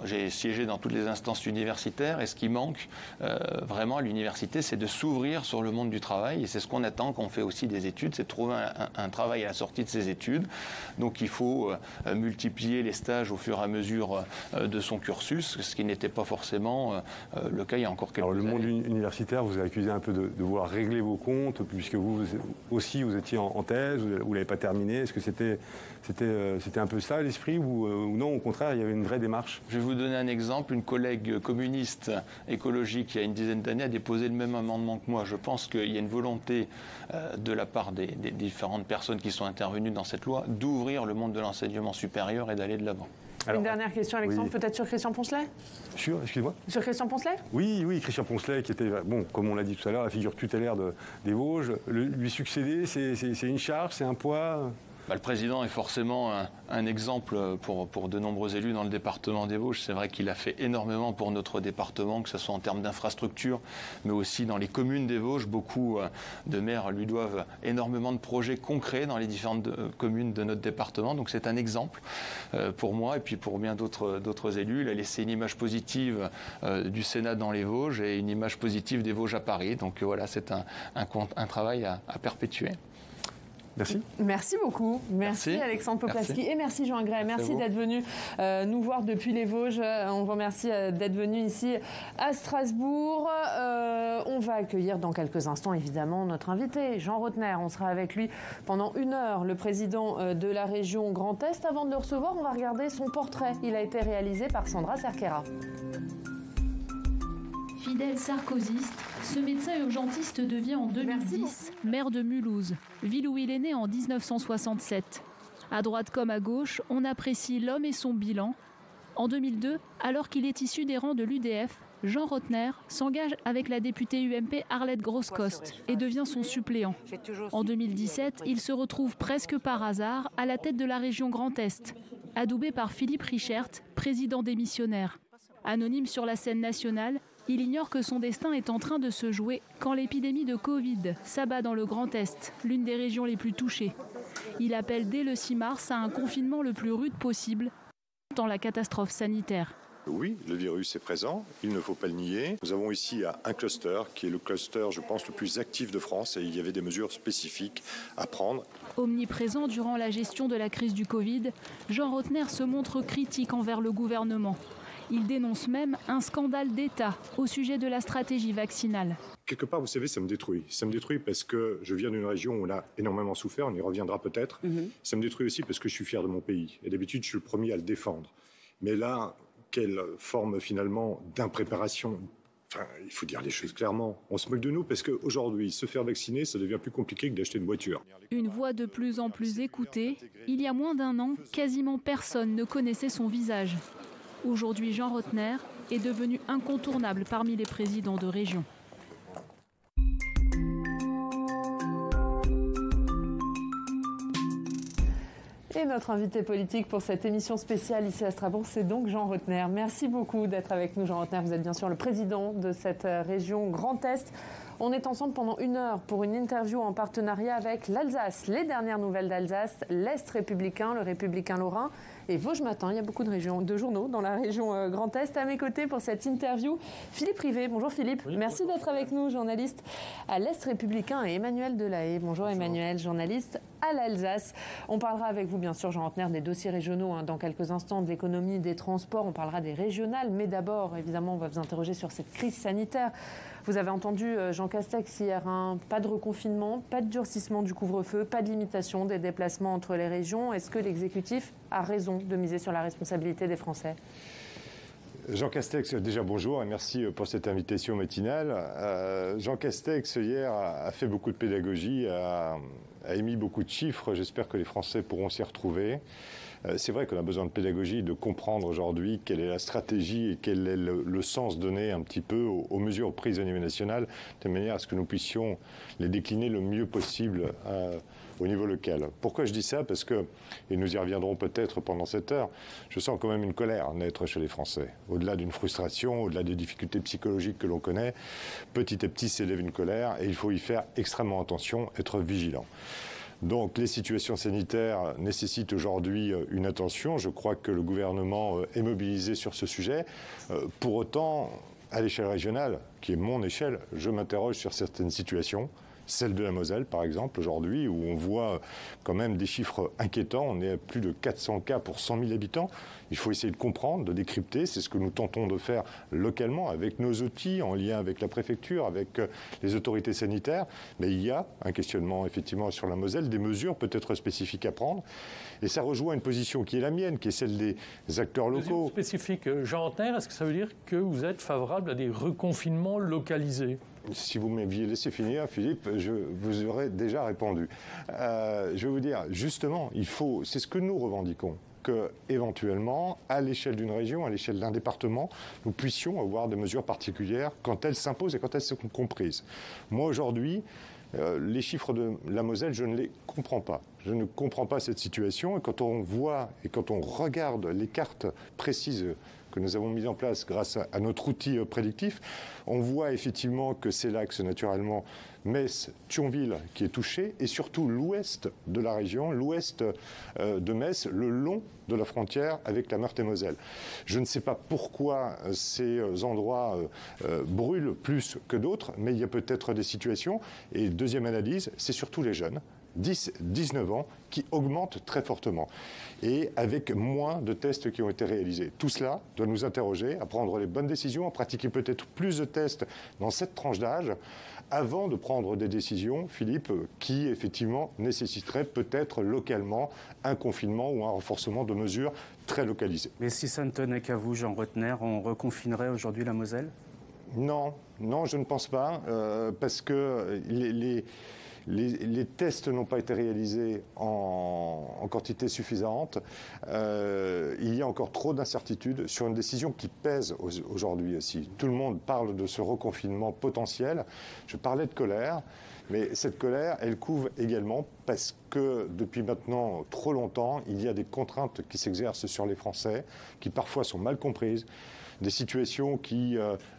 [SPEAKER 4] j'ai siégé dans toutes les instances universitaires, et ce qui manque vraiment à l'université, c'est de s'ouvrir sur le monde du travail, et c'est ce qu'on attend quand on fait aussi des études, c'est de trouver un travail à la sortie de ses études. Donc il faut multiplier les stages au fur et à mesure de son cursus, ce qui n'était pas forcément le cas il y a encore quelques années.
[SPEAKER 5] Alors le monde universitaire, vous avez accusé un peu de vouloir régler vos comptes, puisque vous aussi, vous étiez en thèse, vous ne l'avez pas terminé. Est-ce que c'était un peu ça l'esprit ou non, au contraire, il y avait une vraie démarche?
[SPEAKER 4] Je vais vous donner un exemple. Une collègue communiste écologique, il y a une dizaine d'années, a déposé le même amendement que moi. Je pense qu'il y a une volonté de la part des différentes personnes qui sont intervenues dans cette loi d'ouvrir le monde de l'enseignement supérieur et d'aller de l'avant.
[SPEAKER 1] Alors, une dernière question, Alexandre, oui. Peut-être sur Christian Poncelet?
[SPEAKER 5] Excusez-moi.
[SPEAKER 1] Sur Christian Poncelet?
[SPEAKER 5] Oui, Christian Poncelet, qui était, bon, comme on l'a dit tout à l'heure, la figure tutélaire des Vosges. Lui succéder, c'est une charge, c'est un poids?
[SPEAKER 4] Le président est forcément un exemple pour de nombreux élus dans le département des Vosges. C'est vrai qu'il a fait énormément pour notre département, que ce soit en termes d'infrastructures, mais aussi dans les communes des Vosges. Beaucoup de maires lui doivent énormément de projets concrets dans les différentes communes de notre département. Donc c'est un exemple pour moi et puis pour bien d'autres élus. Il a laissé une image positive du Sénat dans les Vosges et une image positive des Vosges à Paris. Donc voilà, c'est un travail à perpétuer.
[SPEAKER 5] Merci.
[SPEAKER 1] Merci beaucoup. Merci Alexandre Poplaski et merci Jean Gray. Merci d'être venu nous voir depuis les Vosges. On vous remercie d'être venu ici à Strasbourg. On va accueillir dans quelques instants évidemment notre invité Jean Rottner. On sera avec lui pendant 1 heure, le président de la région Grand Est. Avant de le recevoir, on va regarder son portrait. Il a été réalisé par Sandra Cerquera.
[SPEAKER 6] Fidèle sarkozyste, ce médecin urgentiste devient en 2010 maire de Mulhouse, ville où il est né en 1967. À droite comme à gauche, on apprécie l'homme et son bilan. En 2002, alors qu'il est issu des rangs de l'UDF, Jean Rottner s'engage avec la députée UMP Arlette Groscost et devient son suppléant. En 2017, il se retrouve presque par hasard à la tête de la région Grand Est, adoubé par Philippe Richert, président démissionnaire. Anonyme sur la scène nationale, il ignore que son destin est en train de se jouer quand l'épidémie de Covid s'abat dans le Grand Est, l'une des régions les plus touchées. Il appelle dès le 6 mars à un confinement le plus rude possible, dans la catastrophe sanitaire.
[SPEAKER 7] Oui, le virus est présent, il ne faut pas le nier. Nous avons ici un cluster qui est le cluster, je pense, le plus actif de France et il y avait des mesures spécifiques à prendre.
[SPEAKER 6] Omniprésent durant la gestion de la crise du Covid, Jean Rottner se montre critique envers le gouvernement. Il dénonce même un scandale d'État au sujet de la stratégie vaccinale.
[SPEAKER 7] Quelque part, vous savez, ça me détruit. Ça me détruit parce que je viens d'une région où on a énormément souffert, on y reviendra peut-être. Ça me détruit aussi parce que je suis fier de mon pays. Et d'habitude, je suis le premier à le défendre. Mais là, quelle forme finalement d'impréparation. Enfin, il faut dire les choses clairement. On se moque de nous parce qu'aujourd'hui, se faire vacciner, ça devient plus compliqué que d'acheter une voiture.
[SPEAKER 6] Une voix de plus en plus écoutée. Il y a moins d'un an, quasiment personne ne connaissait son visage. Aujourd'hui, Jean Rottner est devenu incontournable parmi les présidents de région.
[SPEAKER 1] Et notre invité politique pour cette émission spéciale ici à Strasbourg, c'est donc Jean Rottner. Merci beaucoup d'être avec nous, Jean Rottner. Vous êtes bien sûr le président de cette région Grand Est. On est ensemble pendant 1 heure pour une interview en partenariat avec l'Alsace. Les dernières nouvelles d'Alsace, l'Est républicain, le républicain lorrain et Vosges Matin. Il y a beaucoup de journaux dans la région Grand Est. À mes côtés pour cette interview, Philippe Rivet. Bonjour Philippe. Oui, merci d'être avec nous, journaliste à l'Est républicain, et Emmanuel Delahaye. Bonjour Emmanuel, journaliste à l'Alsace. On parlera avec vous, bien sûr, Jean Rottner, des dossiers régionaux dans quelques instants, de l'économie, des transports. On parlera des régionales. Mais d'abord, évidemment, on va vous interroger sur cette crise sanitaire. Vous avez entendu Jean Castex hier, pas de reconfinement, pas de durcissement du couvre-feu, pas de limitation des déplacements entre les régions. Est-ce que l'exécutif a raison de miser sur la responsabilité des Français ?
[SPEAKER 7] Jean Castex, déjà bonjour et merci pour cette invitation matinale. Jean Castex, hier, a fait beaucoup de pédagogie, a émis beaucoup de chiffres. J'espère que les Français pourront s'y retrouver. C'est vrai qu'on a besoin de pédagogie, de comprendre aujourd'hui quelle est la stratégie et quel est le sens donné un petit peu aux mesures prises au niveau national, de manière à ce que nous puissions les décliner le mieux possible au niveau local. Pourquoi je dis ça ? Parce que, et nous y reviendrons peut-être pendant cette heure, je sens quand même une colère naître chez les Français. Au-delà d'une frustration, au-delà des difficultés psychologiques que l'on connaît, petit à petit s'élève une colère et il faut y faire extrêmement attention, être vigilant. Donc les situations sanitaires nécessitent aujourd'hui une attention. Je crois que le gouvernement est mobilisé sur ce sujet. Pour autant, à l'échelle régionale, qui est mon échelle, je m'interroge sur certaines situations. Celle de la Moselle, par exemple, aujourd'hui, où on voit quand même des chiffres inquiétants. On est à plus de 400 cas pour 100 000 habitants. Il faut essayer de comprendre, de décrypter. C'est ce que nous tentons de faire localement avec nos outils, en lien avec la préfecture, avec les autorités sanitaires. Mais il y a un questionnement, effectivement, sur la Moselle, des mesures peut-être spécifiques à prendre. Et ça rejoint une position qui est la mienne, qui est celle des acteurs locaux.
[SPEAKER 8] Spécifique. Jean Rottner, est-ce que ça veut dire que vous êtes favorable à des reconfinements localisés ?
[SPEAKER 7] Si vous m'aviez laissé finir, Philippe, je vous aurais déjà répondu. Je vais vous dire, justement, c'est ce que nous revendiquons, qu'éventuellement, à l'échelle d'une région, à l'échelle d'un département, nous puissions avoir des mesures particulières quand elles s'imposent et quand elles sont comprises. Moi, aujourd'hui, les chiffres de la Moselle, je ne les comprends pas. Je ne comprends pas cette situation. Et quand on voit et quand on regarde les cartes précises que nous avons mises en place grâce à notre outil prédictif, on voit effectivement que c'est l'axe naturellement Metz-Thionville qui est touché, et surtout l'ouest de la région, l'ouest de Metz, le long de la frontière avec la Meurthe-et-Moselle. Je ne sais pas pourquoi ces endroits brûlent plus que d'autres, mais il y a peut-être des situations. Et deuxième analyse, c'est surtout les jeunes, 10-19 ans, qui augmentent très fortement, et avec moins de tests qui ont été réalisés. Tout cela doit nous interroger à prendre les bonnes décisions, à pratiquer peut-être plus de tests dans cette tranche d'âge, avant de prendre des décisions, Philippe, qui effectivement nécessiteraient peut-être localement un confinement ou un renforcement de mesures très localisées.
[SPEAKER 9] Mais si ça ne tenait qu'à vous, Jean Rottner, on reconfinerait aujourd'hui la Moselle ?
[SPEAKER 7] Non, je ne pense pas, parce que les tests n'ont pas été réalisés en quantité suffisante. Il y a encore trop d'incertitudes sur une décision qui pèse aujourd'hui aussi. Tout le monde parle de ce reconfinement potentiel. Je parlais de colère, mais cette colère, elle couve également parce que depuis maintenant trop longtemps, il y a des contraintes qui s'exercent sur les Français, qui parfois sont mal comprises, des situations qui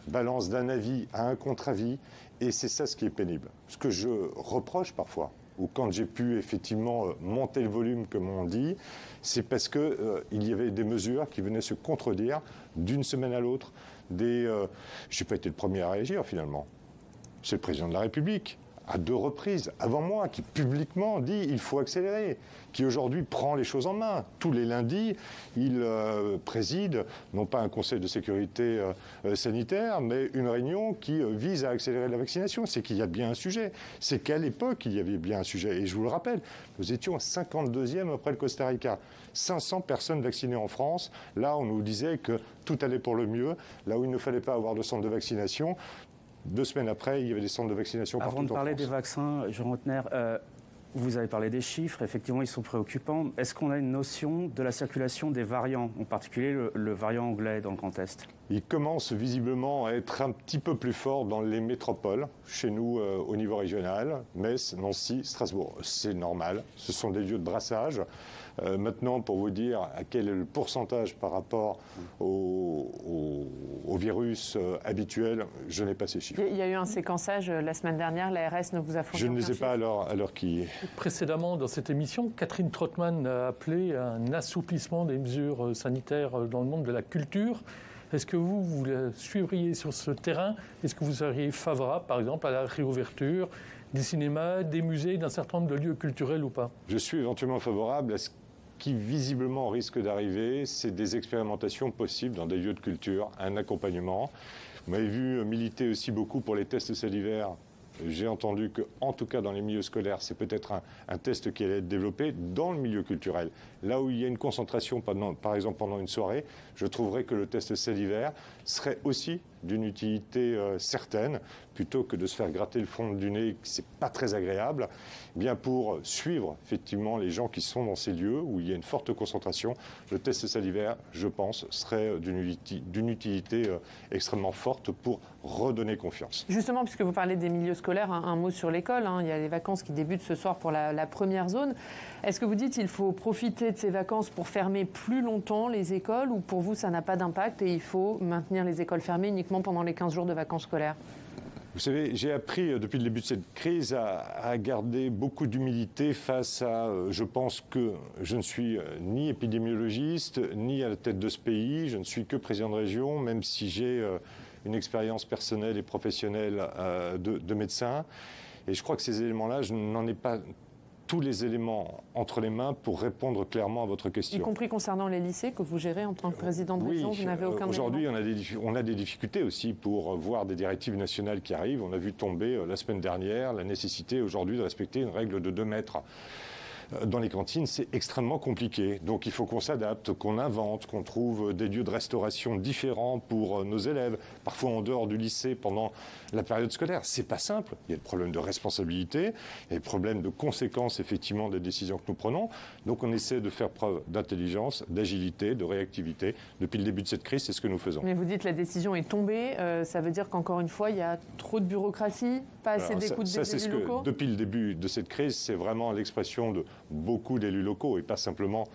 [SPEAKER 7] balancent d'un avis à un contre-avis. Et c'est ça ce qui est pénible. Ce que je reproche parfois, ou quand j'ai pu effectivement monter le volume, comme on dit, c'est parce qu'il y avait des mesures qui venaient se contredire d'une semaine à l'autre. Je n'ai pas été le premier à réagir finalement. C'est le président de la République à 2 reprises, avant moi, qui publiquement dit il faut accélérer, qui aujourd'hui prend les choses en main. Tous les lundis, il préside, non pas un conseil de sécurité sanitaire, mais une réunion qui vise à accélérer la vaccination. C'est qu'il y a bien un sujet. C'est qu'à l'époque, il y avait bien un sujet. Et je vous le rappelle, nous étions à 52e après le Costa Rica. 500 personnes vaccinées en France. Là, on nous disait que tout allait pour le mieux. Là où il ne fallait pas avoir de centre de vaccination, 2 semaines après, il y avait des centres de vaccination partout en France.
[SPEAKER 9] Avant de parler des vaccins, Jean Rottner, vous avez parlé des chiffres. Effectivement, ils sont préoccupants. Est-ce qu'on a une notion de la circulation des variants, en particulier le variant anglais dans le Grand Est?
[SPEAKER 7] Il commence visiblement à être un petit peu plus fort dans les métropoles, chez nous au niveau régional, Metz, Nancy, Strasbourg. C'est normal, ce sont des lieux de brassage. Maintenant, pour vous dire à quel est le pourcentage par rapport au virus habituel, je n'ai pas ces chiffres.
[SPEAKER 1] Il y a eu un séquençage la semaine dernière, l'ARS ne vous a fourni
[SPEAKER 7] Je ne les ai pas à l'heure qui...
[SPEAKER 8] Précédemment, dans cette émission, Catherine Trottmann a appelé à un assouplissement des mesures sanitaires dans le monde de la culture. Est-ce que vous la suivriez sur ce terrain? Est-ce que vous seriez favorable, par exemple, à la réouverture des cinémas, des musées, d'un certain nombre de lieux culturels ou pas?
[SPEAKER 7] Je suis éventuellement favorable à ce qui visiblement risque d'arriver, c'est des expérimentations possibles dans des lieux de culture, un accompagnement. Vous m'avez vu militer aussi beaucoup pour les tests salivaires. J'ai entendu que, en tout cas dans les milieux scolaires, c'est peut-être un test qui allait être développé dans le milieu culturel. Là où il y a une concentration, par exemple pendant une soirée, je trouverais que le test salivaire serait aussi d'une utilité certaine, plutôt que de se faire gratter le fond du nez, c'est pas très agréable. Bien pour suivre effectivement les gens qui sont dans ces lieux où il y a une forte concentration, le test salivaire, je pense, serait d'une utilité extrêmement forte pour redonner confiance.
[SPEAKER 1] Justement, puisque vous parlez des milieux scolaires, un mot sur l'école. Il y a les vacances qui débutent ce soir pour la première zone. Est-ce que vous dites qu'il faut profiter de ces vacances pour fermer plus longtemps les écoles, ou pour vous ça n'a pas d'impact et il faut maintenir les écoles fermées uniquement pendant les 15 jours de vacances scolaires?
[SPEAKER 7] Vous savez, j'ai appris depuis le début de cette crise à garder beaucoup d'humilité face à... je pense que je ne suis ni épidémiologiste, ni à la tête de ce pays. Je ne suis que président de région, même si j'ai une expérience personnelle et professionnelle de médecin. Et je crois que ces éléments-là, je n'en ai pas tous les éléments entre les mains pour répondre clairement à votre question.
[SPEAKER 1] Y compris concernant les lycées que vous gérez en tant que président de région, vous n'avez aucun...
[SPEAKER 7] Aujourd'hui, on a des difficultés aussi pour voir des directives nationales qui arrivent. On a vu tomber la semaine dernière la nécessité aujourd'hui de respecter une règle de 2 mètres. Dans les cantines, c'est extrêmement compliqué. Donc il faut qu'on s'adapte, qu'on invente, qu'on trouve des lieux de restauration différents pour nos élèves, parfois en dehors du lycée pendant la période scolaire. C'est pas simple. Il y a le problème de responsabilité, il y a le problème de conséquences effectivement des décisions que nous prenons. Donc on essaie de faire preuve d'intelligence, d'agilité, de réactivité. Depuis le début de cette crise, c'est ce que nous faisons.
[SPEAKER 1] Mais vous dites que la décision est tombée. Ça veut dire qu'encore une fois, il y a trop de bureaucratie, pas assez d'écoute des élus locaux?
[SPEAKER 7] Depuis le début de cette crise, c'est vraiment l'expression de beaucoup d'élus locaux et pas simplement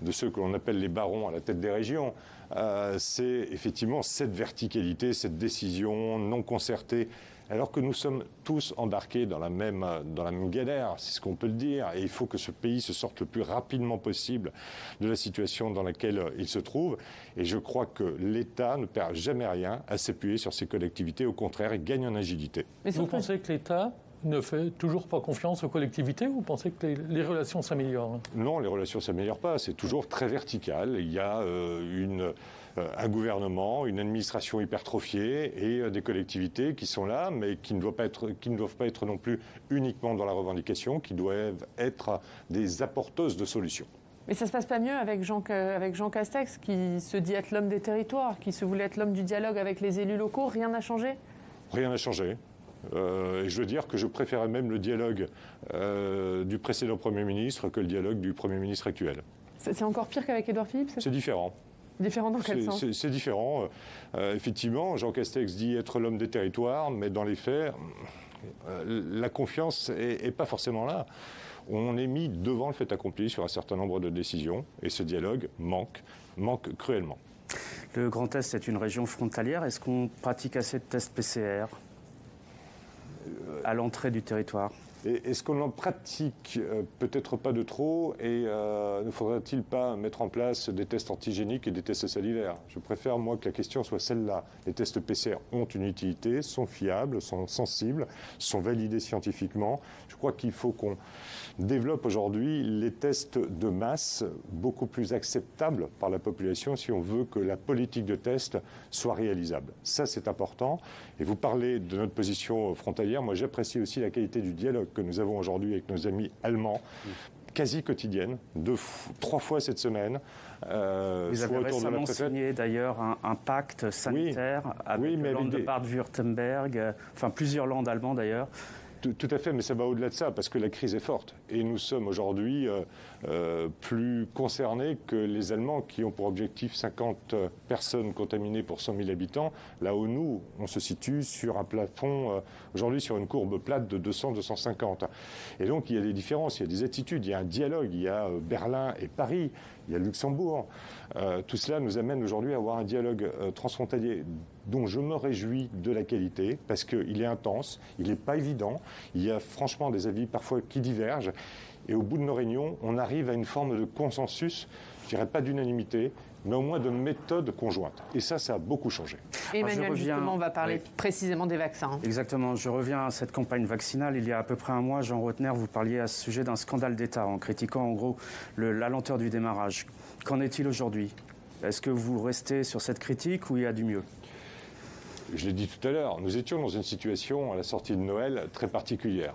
[SPEAKER 7] de ceux que l'on appelle les barons à la tête des régions. C'est effectivement cette verticalité, cette décision non concertée, alors que nous sommes tous embarqués dans la même galère, c'est ce qu'on peut le dire, et il faut que ce pays se sorte le plus rapidement possible de la situation dans laquelle il se trouve. Et je crois que l'État ne perd jamais rien à s'appuyer sur ses collectivités, au contraire, il gagne en agilité.
[SPEAKER 8] Mais vous pensez que l'État ne fait toujours pas confiance aux collectivités, ou vous pensez que les relations s'améliorent?
[SPEAKER 7] Non, les relations ne s'améliorent pas, c'est toujours très vertical. Il y a un gouvernement, une administration hypertrophiée et des collectivités qui sont là, mais qui ne doivent pas être non plus uniquement dans la revendication, qui doivent être des apporteuses de solutions.
[SPEAKER 1] Mais ça ne se passe pas mieux avec Jean Castex, qui se dit être l'homme des territoires, qui se voulait être l'homme du dialogue avec les élus locaux. Rien n'a changé?
[SPEAKER 7] Rien n'a changé. Et je veux dire que je préférais même le dialogue du précédent Premier ministre que le dialogue du Premier ministre actuel.
[SPEAKER 1] C'est encore pire qu'avec Édouard Philippe?
[SPEAKER 7] C'est différent.
[SPEAKER 1] Différent dans quel sens?
[SPEAKER 7] C'est différent. Effectivement, Jean Castex dit être l'homme des territoires, mais dans les faits, la confiance n'est pas forcément là. On est mis devant le fait accompli sur un certain nombre de décisions, et ce dialogue manque cruellement.
[SPEAKER 9] Le Grand Est est une région frontalière. Est-ce qu'on pratique assez de tests PCR à l'entrée du territoire?
[SPEAKER 7] Est-ce qu'on en pratique peut-être pas de trop et ne faudrait-il pas mettre en place des tests antigéniques et des tests salivaires? Je préfère, moi, que la question soit celle-là. Les tests PCR ont une utilité, sont fiables, sont sensibles, sont validés scientifiquement. Je crois qu'il faut qu'on développe aujourd'hui les tests de masse beaucoup plus acceptables par la population si on veut que la politique de test soit réalisable. Ça, c'est important. Et vous parlez de notre position frontalière. Moi, j'apprécie aussi la qualité du dialogue que nous avons aujourd'hui avec nos amis allemands, quasi quotidienne, 3 fois cette semaine.
[SPEAKER 9] Vous avez récemment signé d'ailleurs un pacte sanitaire avec le Land de Bade-Württemberg, enfin plusieurs landes allemands d'ailleurs.
[SPEAKER 7] Tout à fait, mais ça va au-delà de ça, parce que la crise est forte. Et nous sommes aujourd'hui plus concernés que les Allemands, qui ont pour objectif 50 personnes contaminées pour 100 000 habitants, là où nous, on se situe sur un plafond, aujourd'hui sur une courbe plate de 200-250. Et donc, il y a des différences, il y a des attitudes, il y a un dialogue, il y a Berlin et Paris, il y a Luxembourg. Tout cela nous amène aujourd'hui à avoir un dialogue transfrontalier dont je me réjouis de la qualité, parce qu'il est intense, il n'est pas évident, il y a franchement des avis parfois qui divergent, et au bout de nos réunions, on arrive à une forme de consensus, je dirais pas d'unanimité, mais au moins de méthode conjointe. Et ça a beaucoup changé.
[SPEAKER 1] Emmanuel, justement, on va parler précisément des vaccins.
[SPEAKER 9] Exactement. Je reviens à cette campagne vaccinale. Il y a à peu près un mois, Jean Rotner, vous parliez à ce sujet d'un scandale d'État en critiquant en gros la lenteur du démarrage. Qu'en est-il aujourd'hui? Est-ce que vous restez sur cette critique ou il y a du mieux?
[SPEAKER 7] Je l'ai dit tout à l'heure, nous étions dans une situation à la sortie de Noël très particulière.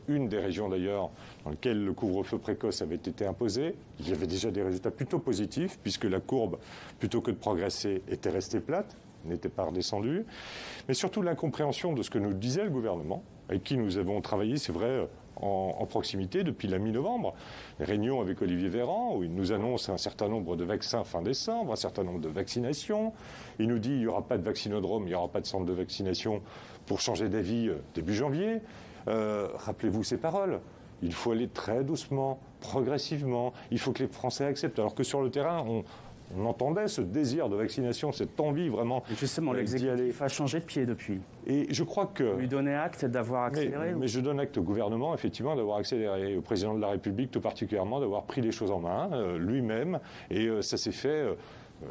[SPEAKER 7] Une des régions d'ailleurs dans lesquelles le couvre-feu précoce avait été imposé. Il y avait déjà des résultats plutôt positifs puisque la courbe, plutôt que de progresser, était restée plate, n'était pas redescendue. Mais surtout l'incompréhension de ce que nous disait le gouvernement, avec qui nous avons travaillé, c'est vrai, en proximité depuis la mi-novembre. Les réunions avec Olivier Véran, où il nous annonce un certain nombre de vaccins fin décembre, un certain nombre de vaccinations. Il nous dit qu'il n'y aura pas de vaccinodrome, il n'y aura pas de centre de vaccination pour changer d'avis début janvier. Rappelez-vous ces paroles. Il faut aller très doucement, progressivement. Il faut que les Français acceptent. Alors que sur le terrain, on entendait ce désir de vaccination, cette envie vraiment.
[SPEAKER 9] Et justement, l'exécutif a changé de pied depuis.
[SPEAKER 7] Et je crois que.
[SPEAKER 9] Lui donner acte d'avoir accéléré.
[SPEAKER 7] Mais je donne acte au gouvernement, effectivement, d'avoir accéléré. Au président de la République, tout particulièrement, d'avoir pris les choses en main, lui-même. Et ça s'est fait.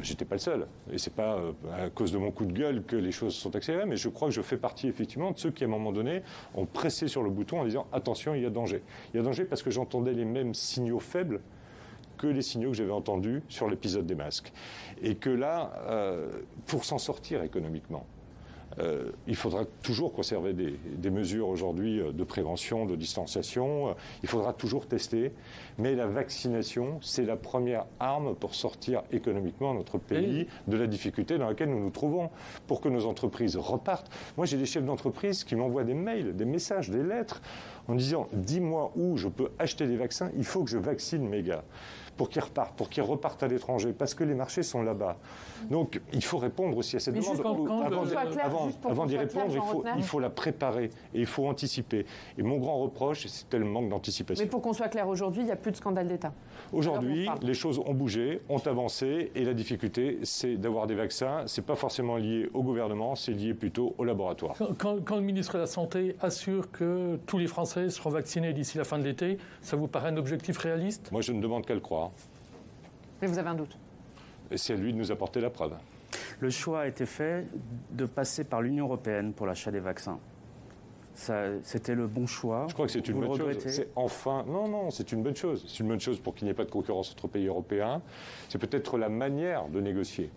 [SPEAKER 7] J'étais pas le seul. Et c'est pas à cause de mon coup de gueule que les choses sont accélérées, mais je crois que je fais partie, effectivement, de ceux qui, à un moment donné, ont pressé sur le bouton en disant attention, il y a danger. Il y a danger parce que j'entendais les mêmes signaux faibles que les signaux que j'avais entendus sur l'épisode des masques. Et que là, pour s'en sortir économiquement, il faudra toujours conserver des mesures aujourd'hui de prévention, de distanciation. Il faudra toujours tester. Mais la vaccination, c'est la première arme pour sortir économiquement notre pays de la difficulté dans laquelle nous nous trouvons, pour que nos entreprises repartent. Moi, j'ai des chefs d'entreprise qui m'envoient des mails, des messages, des lettres, en disant « dis-moi où je peux acheter des vaccins, il faut que je vaccine mes gars ». Pour qu'ils repartent à l'étranger, parce que les marchés sont là-bas. Donc, il faut répondre aussi à cette demande. Avant d'y répondre, il faut la préparer et il faut anticiper. Et mon grand reproche, c'était le manque d'anticipation.
[SPEAKER 1] Mais pour qu'on soit clair, aujourd'hui, il n'y a plus de scandale d'État.
[SPEAKER 7] Aujourd'hui, les choses ont bougé, ont avancé, et la difficulté, c'est d'avoir des vaccins. Ce n'est pas forcément lié au gouvernement, c'est lié plutôt au laboratoire.
[SPEAKER 8] Quand le ministre de la Santé assure que tous les Français seront vaccinés d'ici la fin de l'été, ça vous paraît un objectif réaliste?
[SPEAKER 7] Moi, je ne demande qu'à le croire.
[SPEAKER 1] Mais vous avez un doute?
[SPEAKER 7] Et c'est à lui de nous apporter la preuve.
[SPEAKER 9] Le choix a été fait de passer par l'Union européenne pour l'achat des vaccins. C'était le bon choix.
[SPEAKER 7] Je crois que c'est une bonne chose. C'est enfin... Non, c'est une bonne chose. C'est une bonne chose pour qu'il n'y ait pas de concurrence entre pays européens. C'est peut-être la manière de négocier.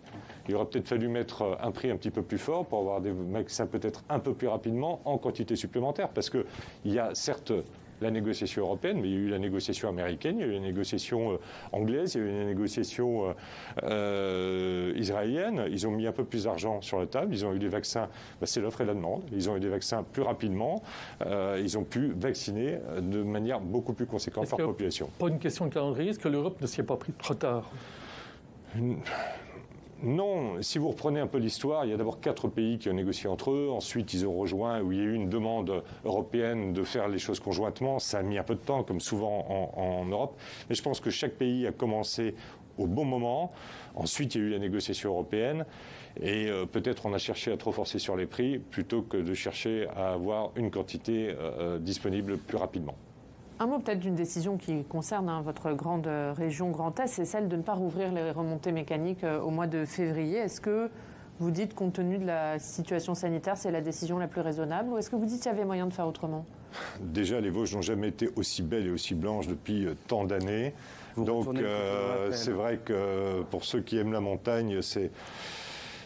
[SPEAKER 7] Il aurait peut-être fallu mettre un prix un petit peu plus fort pour avoir des vaccins peut-être un peu plus rapidement en quantité supplémentaire. Parce qu'il y a certes la négociation européenne, mais il y a eu la négociation américaine, il y a eu la négociation anglaise, il y a eu la négociation israélienne. Ils ont mis un peu plus d'argent sur la table, ils ont eu des vaccins, c'est l'offre et la demande, ils ont eu des vaccins plus rapidement, ils ont pu vacciner de manière beaucoup plus conséquente par population.
[SPEAKER 8] Pas une question de calendrier, est-ce que l'Europe ne s'y est pas pris trop tard?
[SPEAKER 7] Non, si vous reprenez un peu l'histoire, il y a d'abord 4 pays qui ont négocié entre eux. Ensuite, ils ont rejoint, où il y a eu une demande européenne de faire les choses conjointement. Ça a mis un peu de temps, comme souvent en Europe. Mais je pense que chaque pays a commencé au bon moment. Ensuite, il y a eu la négociation européenne. Et peut-être on a cherché à trop forcer sur les prix plutôt que de chercher à avoir une quantité disponible plus rapidement.
[SPEAKER 1] Un mot peut-être d'une décision qui concerne votre grande région Grand Est, c'est celle de ne pas rouvrir les remontées mécaniques au mois de février. Est-ce que vous dites, compte tenu de la situation sanitaire, c'est la décision la plus raisonnable, ou est-ce que vous dites qu'il y avait moyen de faire autrement ?
[SPEAKER 7] Déjà, les Vosges n'ont jamais été aussi belles et aussi blanches depuis tant d'années. Donc c'est vrai que pour ceux qui aiment la montagne,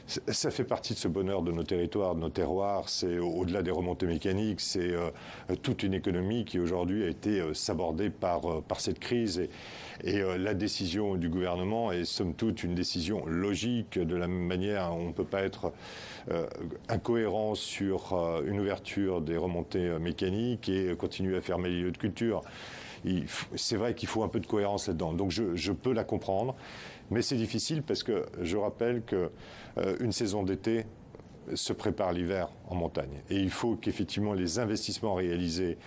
[SPEAKER 7] ça fait partie de ce bonheur de nos territoires, de nos terroirs. C'est au-delà des remontées mécaniques, c'est toute une économie qui aujourd'hui a été sabordée par cette crise. Et la décision du gouvernement est somme toute une décision logique. De la même manière, on ne peut pas être incohérent sur une ouverture des remontées mécaniques et continuer à fermer les lieux de culture. C'est vrai qu'il faut un peu de cohérence là-dedans. Donc je peux la comprendre. Mais c'est difficile parce que je rappelle qu'une saison d'été se prépare l'hiver en montagne. Et il faut qu'effectivement les investissements réalisés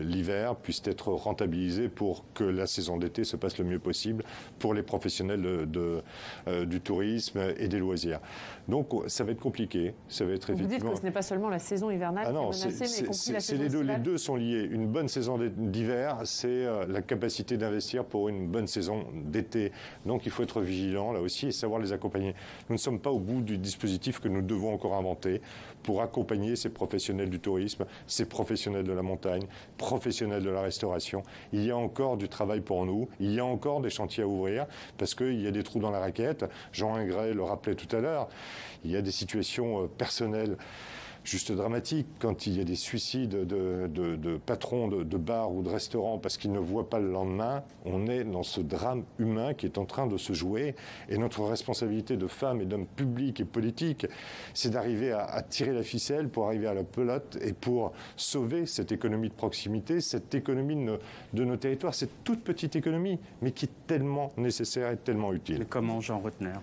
[SPEAKER 7] l'hiver puissent être rentabilisés pour que la saison d'été se passe le mieux possible pour les professionnels du tourisme et des loisirs. Donc ça va être compliqué. Ça va être
[SPEAKER 1] Vous
[SPEAKER 7] effectivement...
[SPEAKER 1] dites que ce n'est pas seulement la saison hivernale qui est menacée, mais y compris la saison estivale.
[SPEAKER 7] Les deux sont liés. Une bonne saison d'hiver, c'est la capacité d'investir pour une bonne saison d'été. Donc il faut être vigilant là aussi et savoir les accompagner. Nous ne sommes pas au bout du dispositif que nous devons encore inventer pour accompagner ces professionnels du tourisme, ces professionnels de la montagne, professionnels de la restauration. Il y a encore du travail pour nous, il y a encore des chantiers à ouvrir parce qu'il y a des trous dans la raquette. Jean Ingray le rappelait tout à l'heure, il y a des situations personnelles juste dramatique quand il y a des suicides de patrons de bars ou de restaurants parce qu'ils ne voient pas le lendemain. On est dans ce drame humain qui est en train de se jouer et notre responsabilité de femmes et d'hommes publics et politiques, c'est d'arriver à tirer la ficelle pour arriver à la pelote et pour sauver cette économie de proximité, cette économie de nos territoires, cette toute petite économie mais qui est tellement nécessaire et tellement utile.
[SPEAKER 9] Et comment, Jean Rotner ?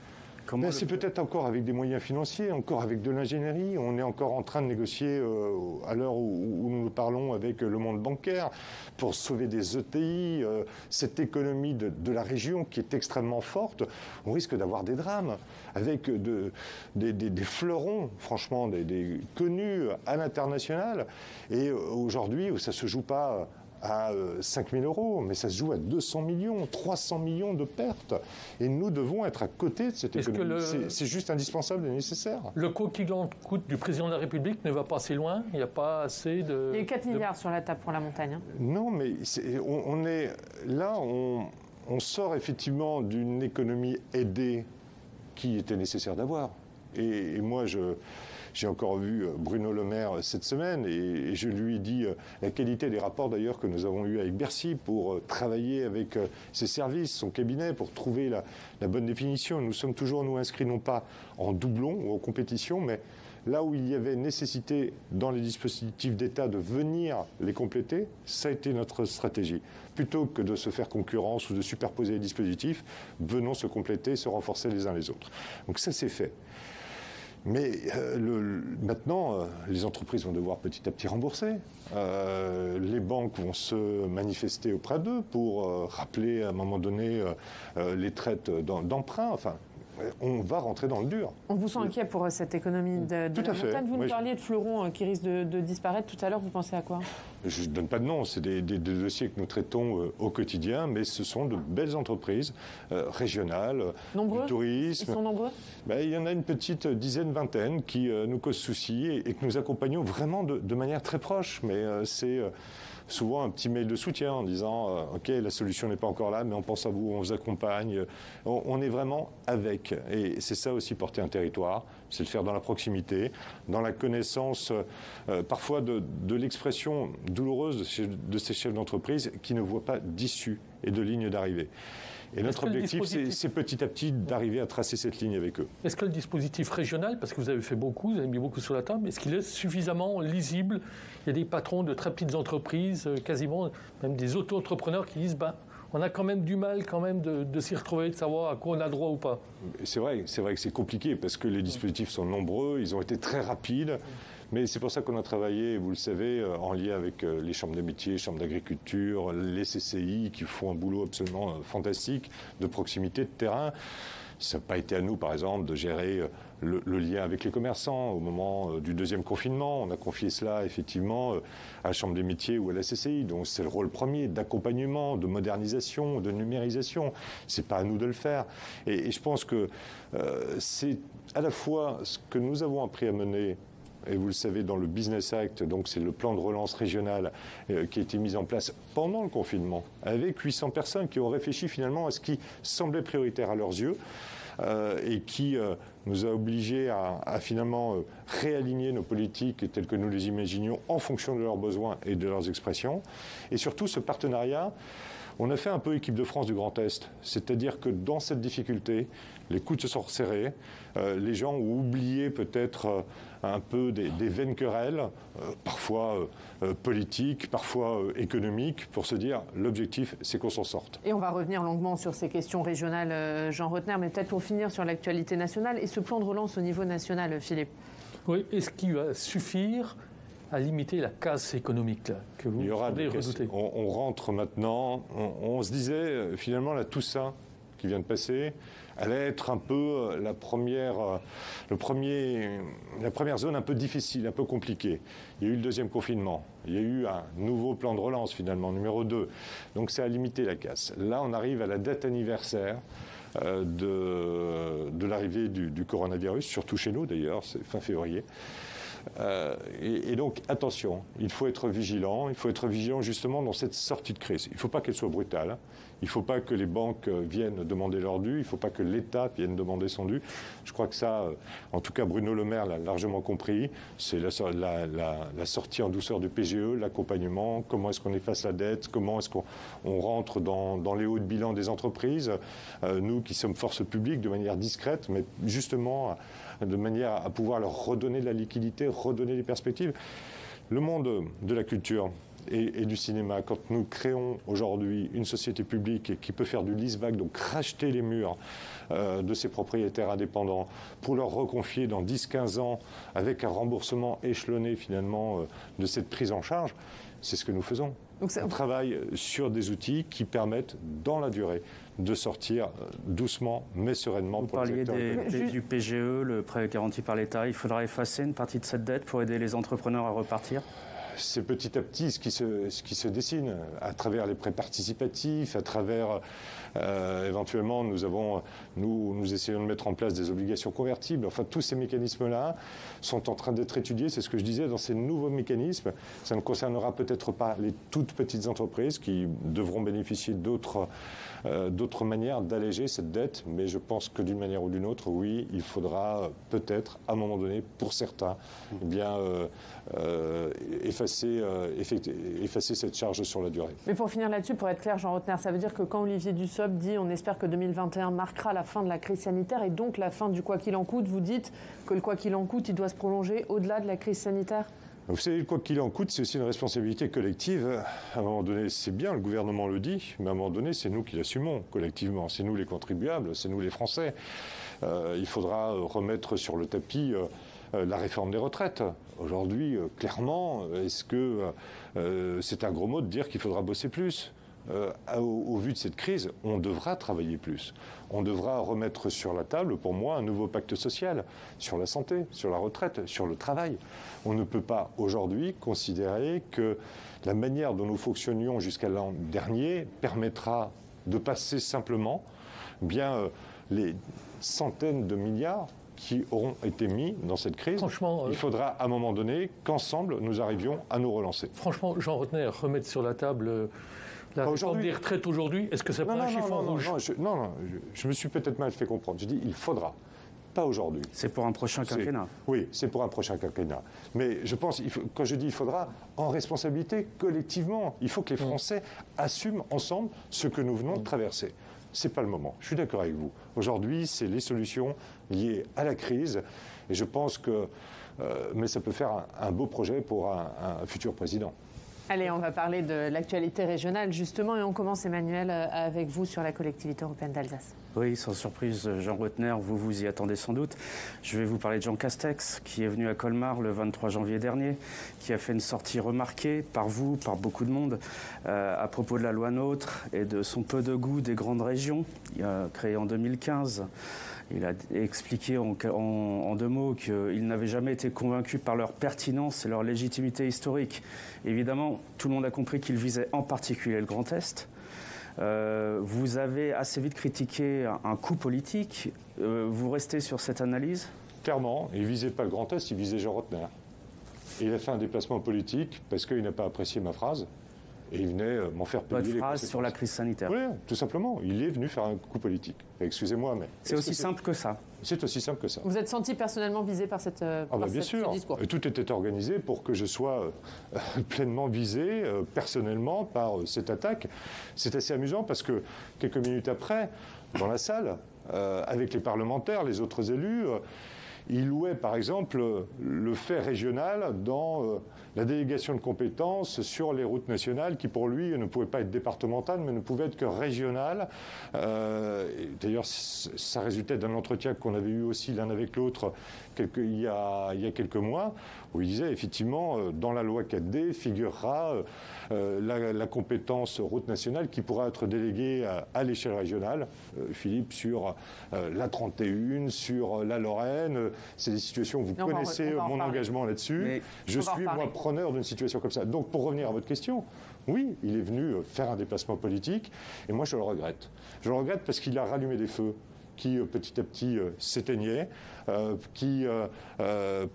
[SPEAKER 7] C'est peut-être encore avec des moyens financiers, encore avec de l'ingénierie. On est encore en train de négocier à l'heure où nous parlons avec le monde bancaire pour sauver des ETI, cette économie de la région qui est extrêmement forte. On risque d'avoir des drames avec des fleurons, franchement, des connus à l'international. Et aujourd'hui, ça ne se joue pas à 5 000 euros, mais ça se joue à 200 millions, 300 millions de pertes. Et nous devons être à côté de cette économie. C'est juste indispensable et nécessaire.
[SPEAKER 8] Le quoi qu'il en coûte du président de la République ne va pas assez loin. Il n'y a pas assez de...
[SPEAKER 1] Il y a 4 milliards sur la table pour la montagne. Hein.
[SPEAKER 7] Non, mais on est là, on sort effectivement d'une économie aidée qui était nécessaire d'avoir. Et moi, j'ai encore vu Bruno Le Maire cette semaine et je lui ai dit la qualité des rapports d'ailleurs que nous avons eus avec Bercy pour travailler avec ses services, son cabinet, pour trouver la bonne définition. Nous sommes toujours, nous, inscrits non pas en doublon ou en compétition, mais là où il y avait nécessité dans les dispositifs d'État de venir les compléter, ça a été notre stratégie. Plutôt que de se faire concurrence ou de superposer les dispositifs, venons se compléter, se renforcer les uns les autres. Donc ça, c'est fait. Mais maintenant, les entreprises vont devoir petit à petit rembourser. Les banques vont se manifester auprès d'eux pour rappeler à un moment donné les traites d'emprunt. Enfin, on va rentrer dans le dur.
[SPEAKER 1] On vous sent inquiet pour cette économie de la montagne. Vous nous parliez de fleurons qui risquent de disparaître tout à l'heure. Vous pensez à quoi ?
[SPEAKER 7] Je ne donne pas de nom. C'est des dossiers que nous traitons au quotidien, mais ce sont de belles entreprises régionales,
[SPEAKER 1] nombreux,
[SPEAKER 7] du tourisme.
[SPEAKER 1] Ils sont nombreux ?
[SPEAKER 7] Il y en a une petite dizaine, vingtaine qui nous causent souci et que nous accompagnons vraiment de manière très proche. Mais c'est souvent un petit mail de soutien en disant « Ok, la solution n'est pas encore là, mais on pense à vous, on vous accompagne. » On est vraiment avec. Et c'est ça aussi porter un territoire, c'est le faire dans la proximité, dans la connaissance parfois de l'expression douloureuse de ces chefs d'entreprise qui ne voient pas d'issue et de ligne d'arrivée. Et notre objectif, c'est petit à petit d'arriver à tracer cette ligne avec eux.
[SPEAKER 8] Est-ce que le dispositif régional, parce que vous avez fait beaucoup, vous avez mis beaucoup sur la table, est-ce qu'il est suffisamment lisible ? Il y a des patrons de très petites entreprises, quasiment même des auto-entrepreneurs qui disent on a quand même du mal de s'y retrouver, de savoir à quoi on a droit ou pas.
[SPEAKER 7] C'est vrai que c'est compliqué parce que les dispositifs sont nombreux, ils ont été très rapides. Mais c'est pour ça qu'on a travaillé, vous le savez, en lien avec les chambres des métiers, chambres d'agriculture, les CCI, qui font un boulot absolument fantastique, de proximité, de terrain. Ça n'a pas été à nous, par exemple, de gérer le lien avec les commerçants au moment du deuxième confinement. On a confié cela, effectivement, à la Chambre des métiers ou à la CCI. Donc c'est le rôle premier d'accompagnement, de modernisation, de numérisation. Ce n'est pas à nous de le faire. Et je pense que c'est à la fois ce que nous avons appris à mener, et vous le savez, dans le Business Act, donc c'est le plan de relance régional qui a été mis en place pendant le confinement, avec 800 personnes qui ont réfléchi finalement à ce qui semblait prioritaire à leurs yeux et qui nous a obligés à finalement réaligner nos politiques telles que nous les imaginions en fonction de leurs besoins et de leurs expressions. Et surtout, ce partenariat, on a fait un peu équipe de France du Grand Est, c'est-à-dire que dans cette difficulté, les coudes se sont resserrés, les gens ont oublié peut-être un peu des vaines querelles, parfois politiques, parfois économiques, pour se dire l'objectif, c'est qu'on s'en sorte.
[SPEAKER 1] Et on va revenir longuement sur ces questions régionales, Jean Rottner, mais peut-être pour finir sur l'actualité nationale et ce plan de relance au niveau national, Philippe.
[SPEAKER 8] Oui, est-ce qu'il va suffire à limiter la casse économique là, que vous semblez redouter?
[SPEAKER 7] On rentre maintenant, on se disait finalement la Toussaint qui vient de passer allait être un peu la première zone un peu difficile, un peu compliquée. Il y a eu le deuxième confinement, il y a eu un nouveau plan de relance finalement, numéro 2. Donc ça a limité la casse. Là, on arrive à la date anniversaire de l'arrivée du coronavirus, surtout chez nous d'ailleurs, c'est fin février. Et donc, attention, il faut être vigilant justement dans cette sortie de crise. Il ne faut pas qu'elle soit brutale, il ne faut pas que les banques viennent demander leur dû, il ne faut pas que l'État vienne demander son dû. Je crois que ça, en tout cas Bruno Le Maire l'a largement compris, c'est la sortie en douceur du PGE, l'accompagnement, comment est-ce qu'on efface la dette, comment est-ce qu'on rentre dans les hauts de bilan des entreprises, nous qui sommes force publique de manière discrète, mais justement de manière à pouvoir leur redonner de la liquidité, redonner des perspectives. Le monde de la culture et du cinéma, quand nous créons aujourd'hui une société publique qui peut faire du leaseback, donc racheter les murs de ses propriétaires indépendants pour leur reconfier dans 10-15 ans avec un remboursement échelonné finalement de cette prise en charge, c'est ce que nous faisons. Donc on travaille sur des outils qui permettent dans la durée de sortir doucement mais sereinement.
[SPEAKER 9] Vous parliez du PGE, le prêt garanti par l'État. Il faudra effacer une partie de cette dette pour aider les entrepreneurs à repartir?
[SPEAKER 7] C'est petit à petit ce qui se dessine à travers les prêts participatifs, à travers éventuellement nous essayons de mettre en place des obligations convertibles. Enfin, tous ces mécanismes-là sont en train d'être étudiés. C'est ce que je disais, dans ces nouveaux mécanismes. Ça ne concernera peut-être pas les toutes petites entreprises qui devront bénéficier d'autres manières d'alléger cette dette, mais je pense que d'une manière ou d'une autre, oui, il faudra peut-être, à un moment donné, pour certains, eh bien, effacer cette charge sur la durée.
[SPEAKER 1] Mais pour finir là-dessus, pour être clair, Jean Rottner, ça veut dire que quand Olivier Dussopt dit on espère que 2021 marquera la fin de la crise sanitaire et donc la fin du quoi qu'il en coûte, vous dites que le quoi qu'il en coûte, il doit se prolonger au-delà de la crise sanitaire?
[SPEAKER 7] Vous savez, quoi qu'il en coûte, c'est aussi une responsabilité collective. À un moment donné, c'est bien, le gouvernement le dit, mais à un moment donné, c'est nous qui l'assumons collectivement. C'est nous les contribuables, c'est nous les Français. Il faudra remettre sur le tapis la réforme des retraites. Aujourd'hui, clairement, est-ce que c'est un gros mot de dire qu'il faudra bosser plus ? Au vu de cette crise, on devra travailler plus. On devra remettre sur la table, pour moi, un nouveau pacte social sur la santé, sur la retraite, sur le travail. On ne peut pas aujourd'hui considérer que la manière dont nous fonctionnions jusqu'à l'an dernier permettra de passer simplement les centaines de milliards qui auront été mis dans cette crise. Franchement, il faudra à un moment donné qu'ensemble nous arrivions à nous relancer.
[SPEAKER 8] Franchement, Jean Rottner, remettre sur la table la réforme des retraites aujourd'hui, est-ce que ça prend un chiffon rouge?
[SPEAKER 7] Non, je me suis peut-être mal fait comprendre. Je dis il faudra. Pas aujourd'hui.
[SPEAKER 9] C'est pour un prochain quinquennat.
[SPEAKER 7] Oui, c'est pour un prochain quinquennat. Mais je pense, quand je dis il faudra, en responsabilité collectivement. Il faut que les Français assument ensemble ce que nous venons de traverser. Ce n'est pas le moment. Je suis d'accord avec vous. Aujourd'hui, c'est les solutions liées à la crise. Et je pense que mais ça peut faire un beau projet pour un futur président.
[SPEAKER 1] Allez, on va parler de l'actualité régionale justement et on commence, Emmanuel, avec vous sur la collectivité européenne d'Alsace.
[SPEAKER 9] Oui, sans surprise, Jean Rottner, vous vous y attendez sans doute. Je vais vous parler de Jean Castex, qui est venu à Colmar le 23 janvier dernier, qui a fait une sortie remarquée par vous, par beaucoup de monde, à propos de la loi NOTRe et de son peu de goût des grandes régions, créée en 2015. Il a expliqué en deux mots qu'il n'avait jamais été convaincu par leur pertinence et leur légitimité historique. Évidemment, tout le monde a compris qu'il visait en particulier le Grand Est. Vous avez assez vite critiqué un coup politique. Vous restez sur cette analyse ?
[SPEAKER 7] Clairement, il ne visait pas le Grand Est, il visait Jean Rottner. Et il a fait un déplacement politique parce qu'il n'a pas apprécié ma phrase. Et il venait m'en faire payer
[SPEAKER 9] votre phrase sur la crise sanitaire.
[SPEAKER 7] Oui, tout simplement. Il est venu faire un coup politique. Excusez-moi, mais...
[SPEAKER 9] C'est aussi simple que ça.
[SPEAKER 7] C'est aussi simple que ça.
[SPEAKER 1] Vous êtes senti personnellement visé par ce discours ?
[SPEAKER 7] Et tout était organisé pour que je sois pleinement visé personnellement par cette attaque. C'est assez amusant parce que quelques minutes après, dans la salle, avec les parlementaires, les autres élus, il louait par exemple le fait régional dans la délégation de compétences sur les routes nationales qui pour lui ne pouvaient pas être départementales mais ne pouvaient être que régionales. D'ailleurs ça résultait d'un entretien qu'on avait eu aussi l'un avec l'autre il y a quelques mois où il disait effectivement dans la loi 4D figurera la compétence route nationale qui pourra être déléguée à l'échelle régionale. Philippe, sur la 31, sur la Lorraine, c'est des situations où vous connaissez mon engagement là-dessus. Mais je suis moi preneur d'une situation comme ça. Donc pour revenir à votre question, oui, il est venu faire un déplacement politique et moi je le regrette. Je le regrette parce qu'il a rallumé des feux qui petit à petit s'éteignaient, qui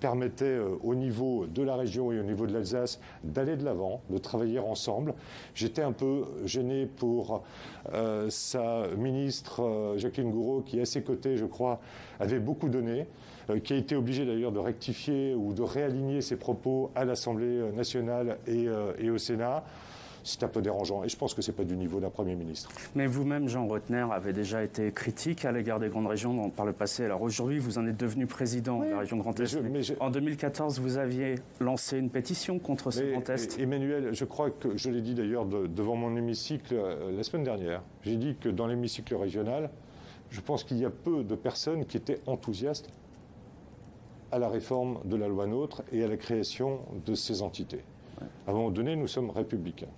[SPEAKER 7] permettaient au niveau de la région et au niveau de l'Alsace d'aller de l'avant, de travailler ensemble. J'étais un peu gêné pour sa ministre Jacqueline Gourault qui, à ses côtés, je crois, avait beaucoup donné, qui a été obligée d'ailleurs de rectifier ou de réaligner ses propos à l'Assemblée nationale et au Sénat. C'est un peu dérangeant et je pense que ce n'est pas du niveau d'un Premier ministre.
[SPEAKER 9] Mais vous-même, Jean Rottner, avez déjà été critique à l'égard des grandes régions par le passé. Alors aujourd'hui, vous en êtes devenu président de la région Grand Est. En 2014, vous aviez lancé une pétition contre ce Grand Est.
[SPEAKER 7] Emmanuel, je crois que je l'ai dit d'ailleurs devant mon hémicycle la semaine dernière. J'ai dit que dans l'hémicycle régional, je pense qu'il y a peu de personnes qui étaient enthousiastes à la réforme de la loi NOTRe et à la création de ces entités. À un moment donné, nous sommes républicains.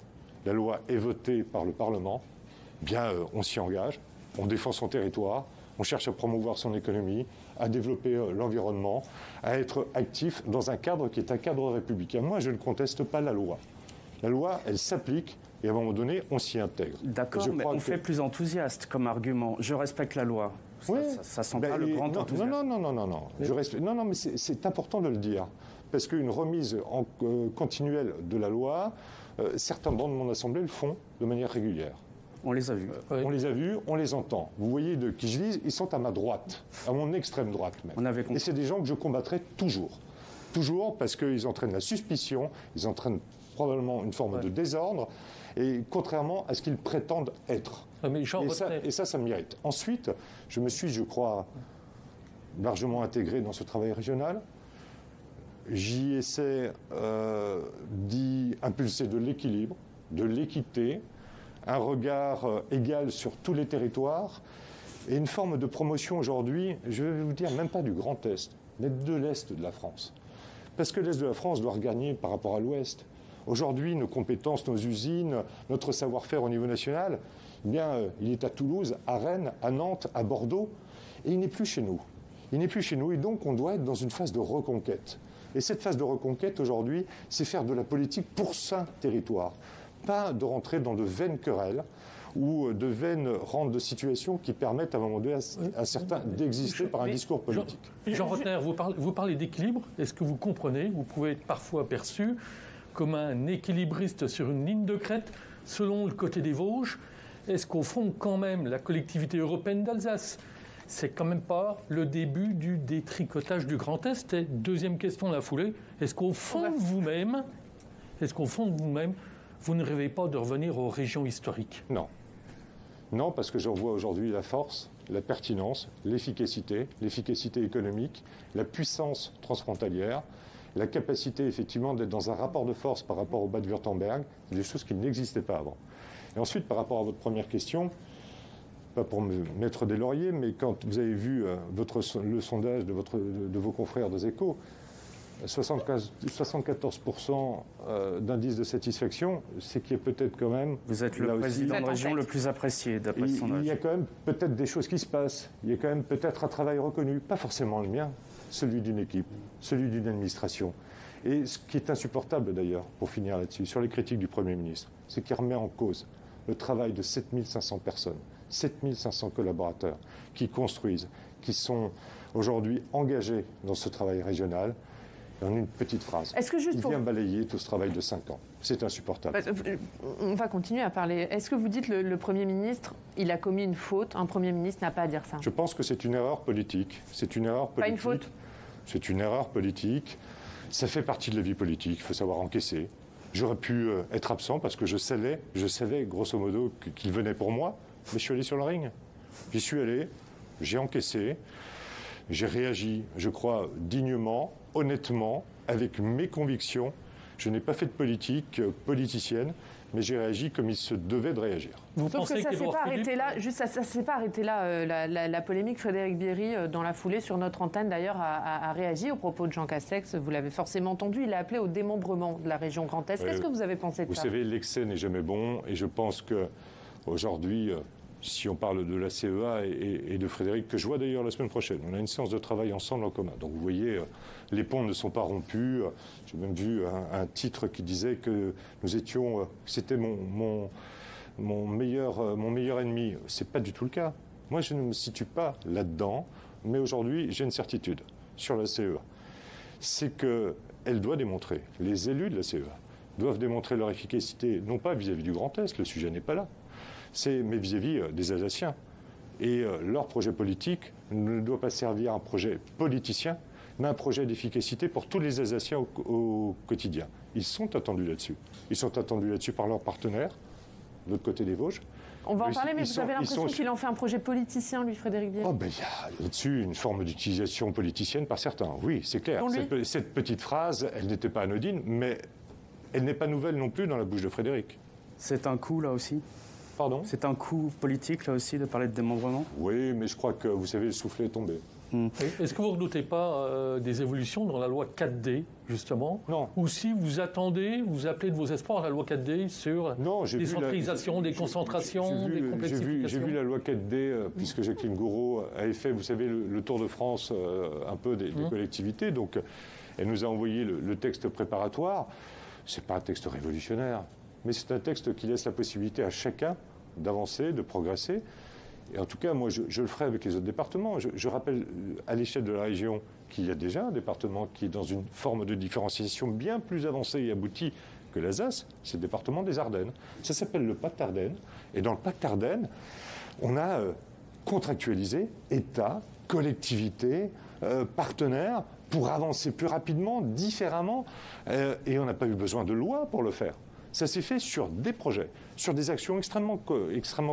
[SPEAKER 7] La loi est votée par le Parlement, bien on s'y engage, on défend son territoire, on cherche à promouvoir son économie, à développer l'environnement, à être actif dans un cadre qui est un cadre républicain. Moi, je ne conteste pas la loi. La loi, elle s'applique et à un moment donné, on s'y intègre.
[SPEAKER 9] D'accord, mais on fait plus enthousiaste comme argument. Je respecte la loi. Ça sent pas le grand enthousiasme.
[SPEAKER 7] Non, mais c'est important de le dire. Parce qu'une remise continuelle de la loi, certains bancs de mon assemblée le font de manière régulière.
[SPEAKER 9] On les a vus.
[SPEAKER 7] On les a vus, on les entend. Vous voyez de qui je vise, ils sont à ma droite, à mon extrême droite même. Et c'est des gens que je combattrai toujours. Toujours parce qu'ils entraînent la suspicion, ils entraînent probablement une forme de désordre, et contrairement à ce qu'ils prétendent être. Et ça m'irrite. Ensuite, je me suis, je crois, largement intégré dans ce travail régional. J'y essaie d'y impulser de l'équilibre, de l'équité, un regard égal sur tous les territoires et une forme de promotion aujourd'hui, je vais vous dire, même pas du Grand Est, mais de l'Est de la France. Parce que l'Est de la France doit regagner par rapport à l'Ouest. Aujourd'hui, nos compétences, nos usines, notre savoir-faire au niveau national, eh bien, il est à Toulouse, à Rennes, à Nantes, à Bordeaux, et il n'est plus chez nous. Il n'est plus chez nous, et donc on doit être dans une phase de reconquête. Et cette phase de reconquête, aujourd'hui, c'est faire de la politique pour un territoire. Pas de rentrer dans de vaines querelles ou de vaines rentes de situation qui permettent à un moment donné à certains d'exister par un discours politique.
[SPEAKER 8] Jean Rottner, vous parlez d'équilibre. Est-ce que vous comprenez, vous pouvez être parfois perçu comme un équilibriste sur une ligne de crête selon le côté des Vosges? Est-ce qu'au fond, quand même, la collectivité européenne d'Alsace, c'est quand même pas le début du détricotage du Grand Est? Et deuxième question de la foulée, est-ce qu'au fond de vous-même, vous ne rêvez pas de revenir aux régions historiques?
[SPEAKER 7] Non. Non, parce que j'en vois aujourd'hui la force, la pertinence, l'efficacité économique, la puissance transfrontalière. la capacité effectivement d'être dans un rapport de force par rapport au Bade-Wurtemberg, c'est des choses qui n'existaient pas avant. Et ensuite, par rapport à votre première question, pas pour me mettre des lauriers, mais quand vous avez vu le sondage de vos confrères des Échos, 74% d'indice de satisfaction, c'est qu'il y a peut-être quand même...
[SPEAKER 9] Vous êtes le président de région le plus apprécié, d'après ce sondage.
[SPEAKER 7] Il y a quand même peut-être des choses qui se passent. Il y a quand même peut-être un travail reconnu, pas forcément le mien, celui d'une équipe, celui d'une administration. Et ce qui est insupportable d'ailleurs, pour finir là-dessus, sur les critiques du Premier ministre, c'est qu'il remet en cause le travail de 7500 personnes, 7500 collaborateurs qui construisent, qui sont aujourd'hui engagés dans ce travail régional. En une petite phrase. Il vient balayer tout ce travail de 5 ans. C'est insupportable.
[SPEAKER 1] On va continuer à parler. Est-ce que vous dites le Premier ministre, il a commis une faute? Un Premier ministre n'a pas à dire ça.
[SPEAKER 7] Je pense que c'est une erreur politique. C'est une erreur politique.
[SPEAKER 1] Pas une faute?
[SPEAKER 7] C'est une erreur politique. Ça fait partie de la vie politique. Il faut savoir encaisser. J'aurais pu être absent parce que je savais grosso modo qu'il venait pour moi. Mais je suis allé sur le ring. J'y suis allé. J'ai encaissé. J'ai réagi, je crois, dignement, honnêtement, avec mes convictions. Je n'ai pas fait de politique politicienne, mais j'ai réagi comme il se devait de réagir.
[SPEAKER 1] Sauf que ça ne s'est pas arrêté là, ça s'est pas arrêté là. La polémique, Frédéric Bierry, dans la foulée, sur notre antenne d'ailleurs, a réagi au propos de Jean Castex. Vous l'avez forcément entendu, il a appelé au démembrement de la région Grand Est. Qu'est-ce que vous avez pensé de ça?
[SPEAKER 7] Vous savez, l'excès n'est jamais bon, et je pense qu'aujourd'hui, si on parle de la CEA et de Frédéric, que je vois d'ailleurs la semaine prochaine, on a une séance de travail ensemble en commun. Donc vous voyez, les ponts ne sont pas rompus. J'ai même vu un titre qui disait que nous étions, c'était mon meilleur ennemi. C'est pas du tout le cas. Moi, je ne me situe pas là-dedans, mais aujourd'hui, j'ai une certitude sur la CEA. C'est qu'elle doit démontrer, les élus de la CEA doivent démontrer leur efficacité, non pas vis-à-vis du Grand Est, le sujet n'est pas là, mais vis-à-vis des Alsaciens. Et leur projet politique ne doit pas servir un projet politicien, mais un projet d'efficacité pour tous les Alsaciens au quotidien. Ils sont attendus là-dessus. Ils sont attendus là-dessus par leurs partenaires, de l'autre côté des Vosges.
[SPEAKER 1] On va en parler, mais vous avez l'impression qu'il en fait un projet politicien, lui, Frédéric Bierry?
[SPEAKER 7] Il y a là-dessus une forme d'utilisation politicienne par certains. Oui, c'est clair. Cette petite phrase, elle n'était pas anodine, mais elle n'est pas nouvelle non plus dans la bouche de Frédéric.
[SPEAKER 9] C'est un coup, là aussi?
[SPEAKER 7] Pardon?
[SPEAKER 9] C'est un coup politique, là aussi, de parler de démembrement?
[SPEAKER 7] Oui, mais je crois que, vous savez, le soufflet est tombé.
[SPEAKER 8] Est-ce que vous ne redoutez pas des évolutions dans la loi 4D, justement?
[SPEAKER 7] Non.
[SPEAKER 8] Ou si vous attendez, vous appelez de vos espoirs la loi 4D sur des centralisations, des concentrations, des complexifications?
[SPEAKER 7] J'ai vu la loi 4D, puisque Jacqueline Gouraud avait fait, vous savez, le tour de France un peu des collectivités. Donc, elle nous a envoyé le texte préparatoire. Ce n'est pas un texte révolutionnaire, mais c'est un texte qui laisse la possibilité à chacun d'avancer, de progresser. Et en tout cas, moi, je le ferai avec les autres départements. Je rappelle à l'échelle de la région qu'il y a déjà un département qui est dans une forme de différenciation bien plus avancée et aboutie que l'Alsace, c'est le département des Ardennes. Ça s'appelle le Pacte Ardennes. Et dans le Pacte Ardennes, on a contractualisé État, collectivités, partenaires, pour avancer plus rapidement, différemment. Et on n'a pas eu besoin de loi pour le faire. Ça s'est fait sur des projets, sur des actions extrêmement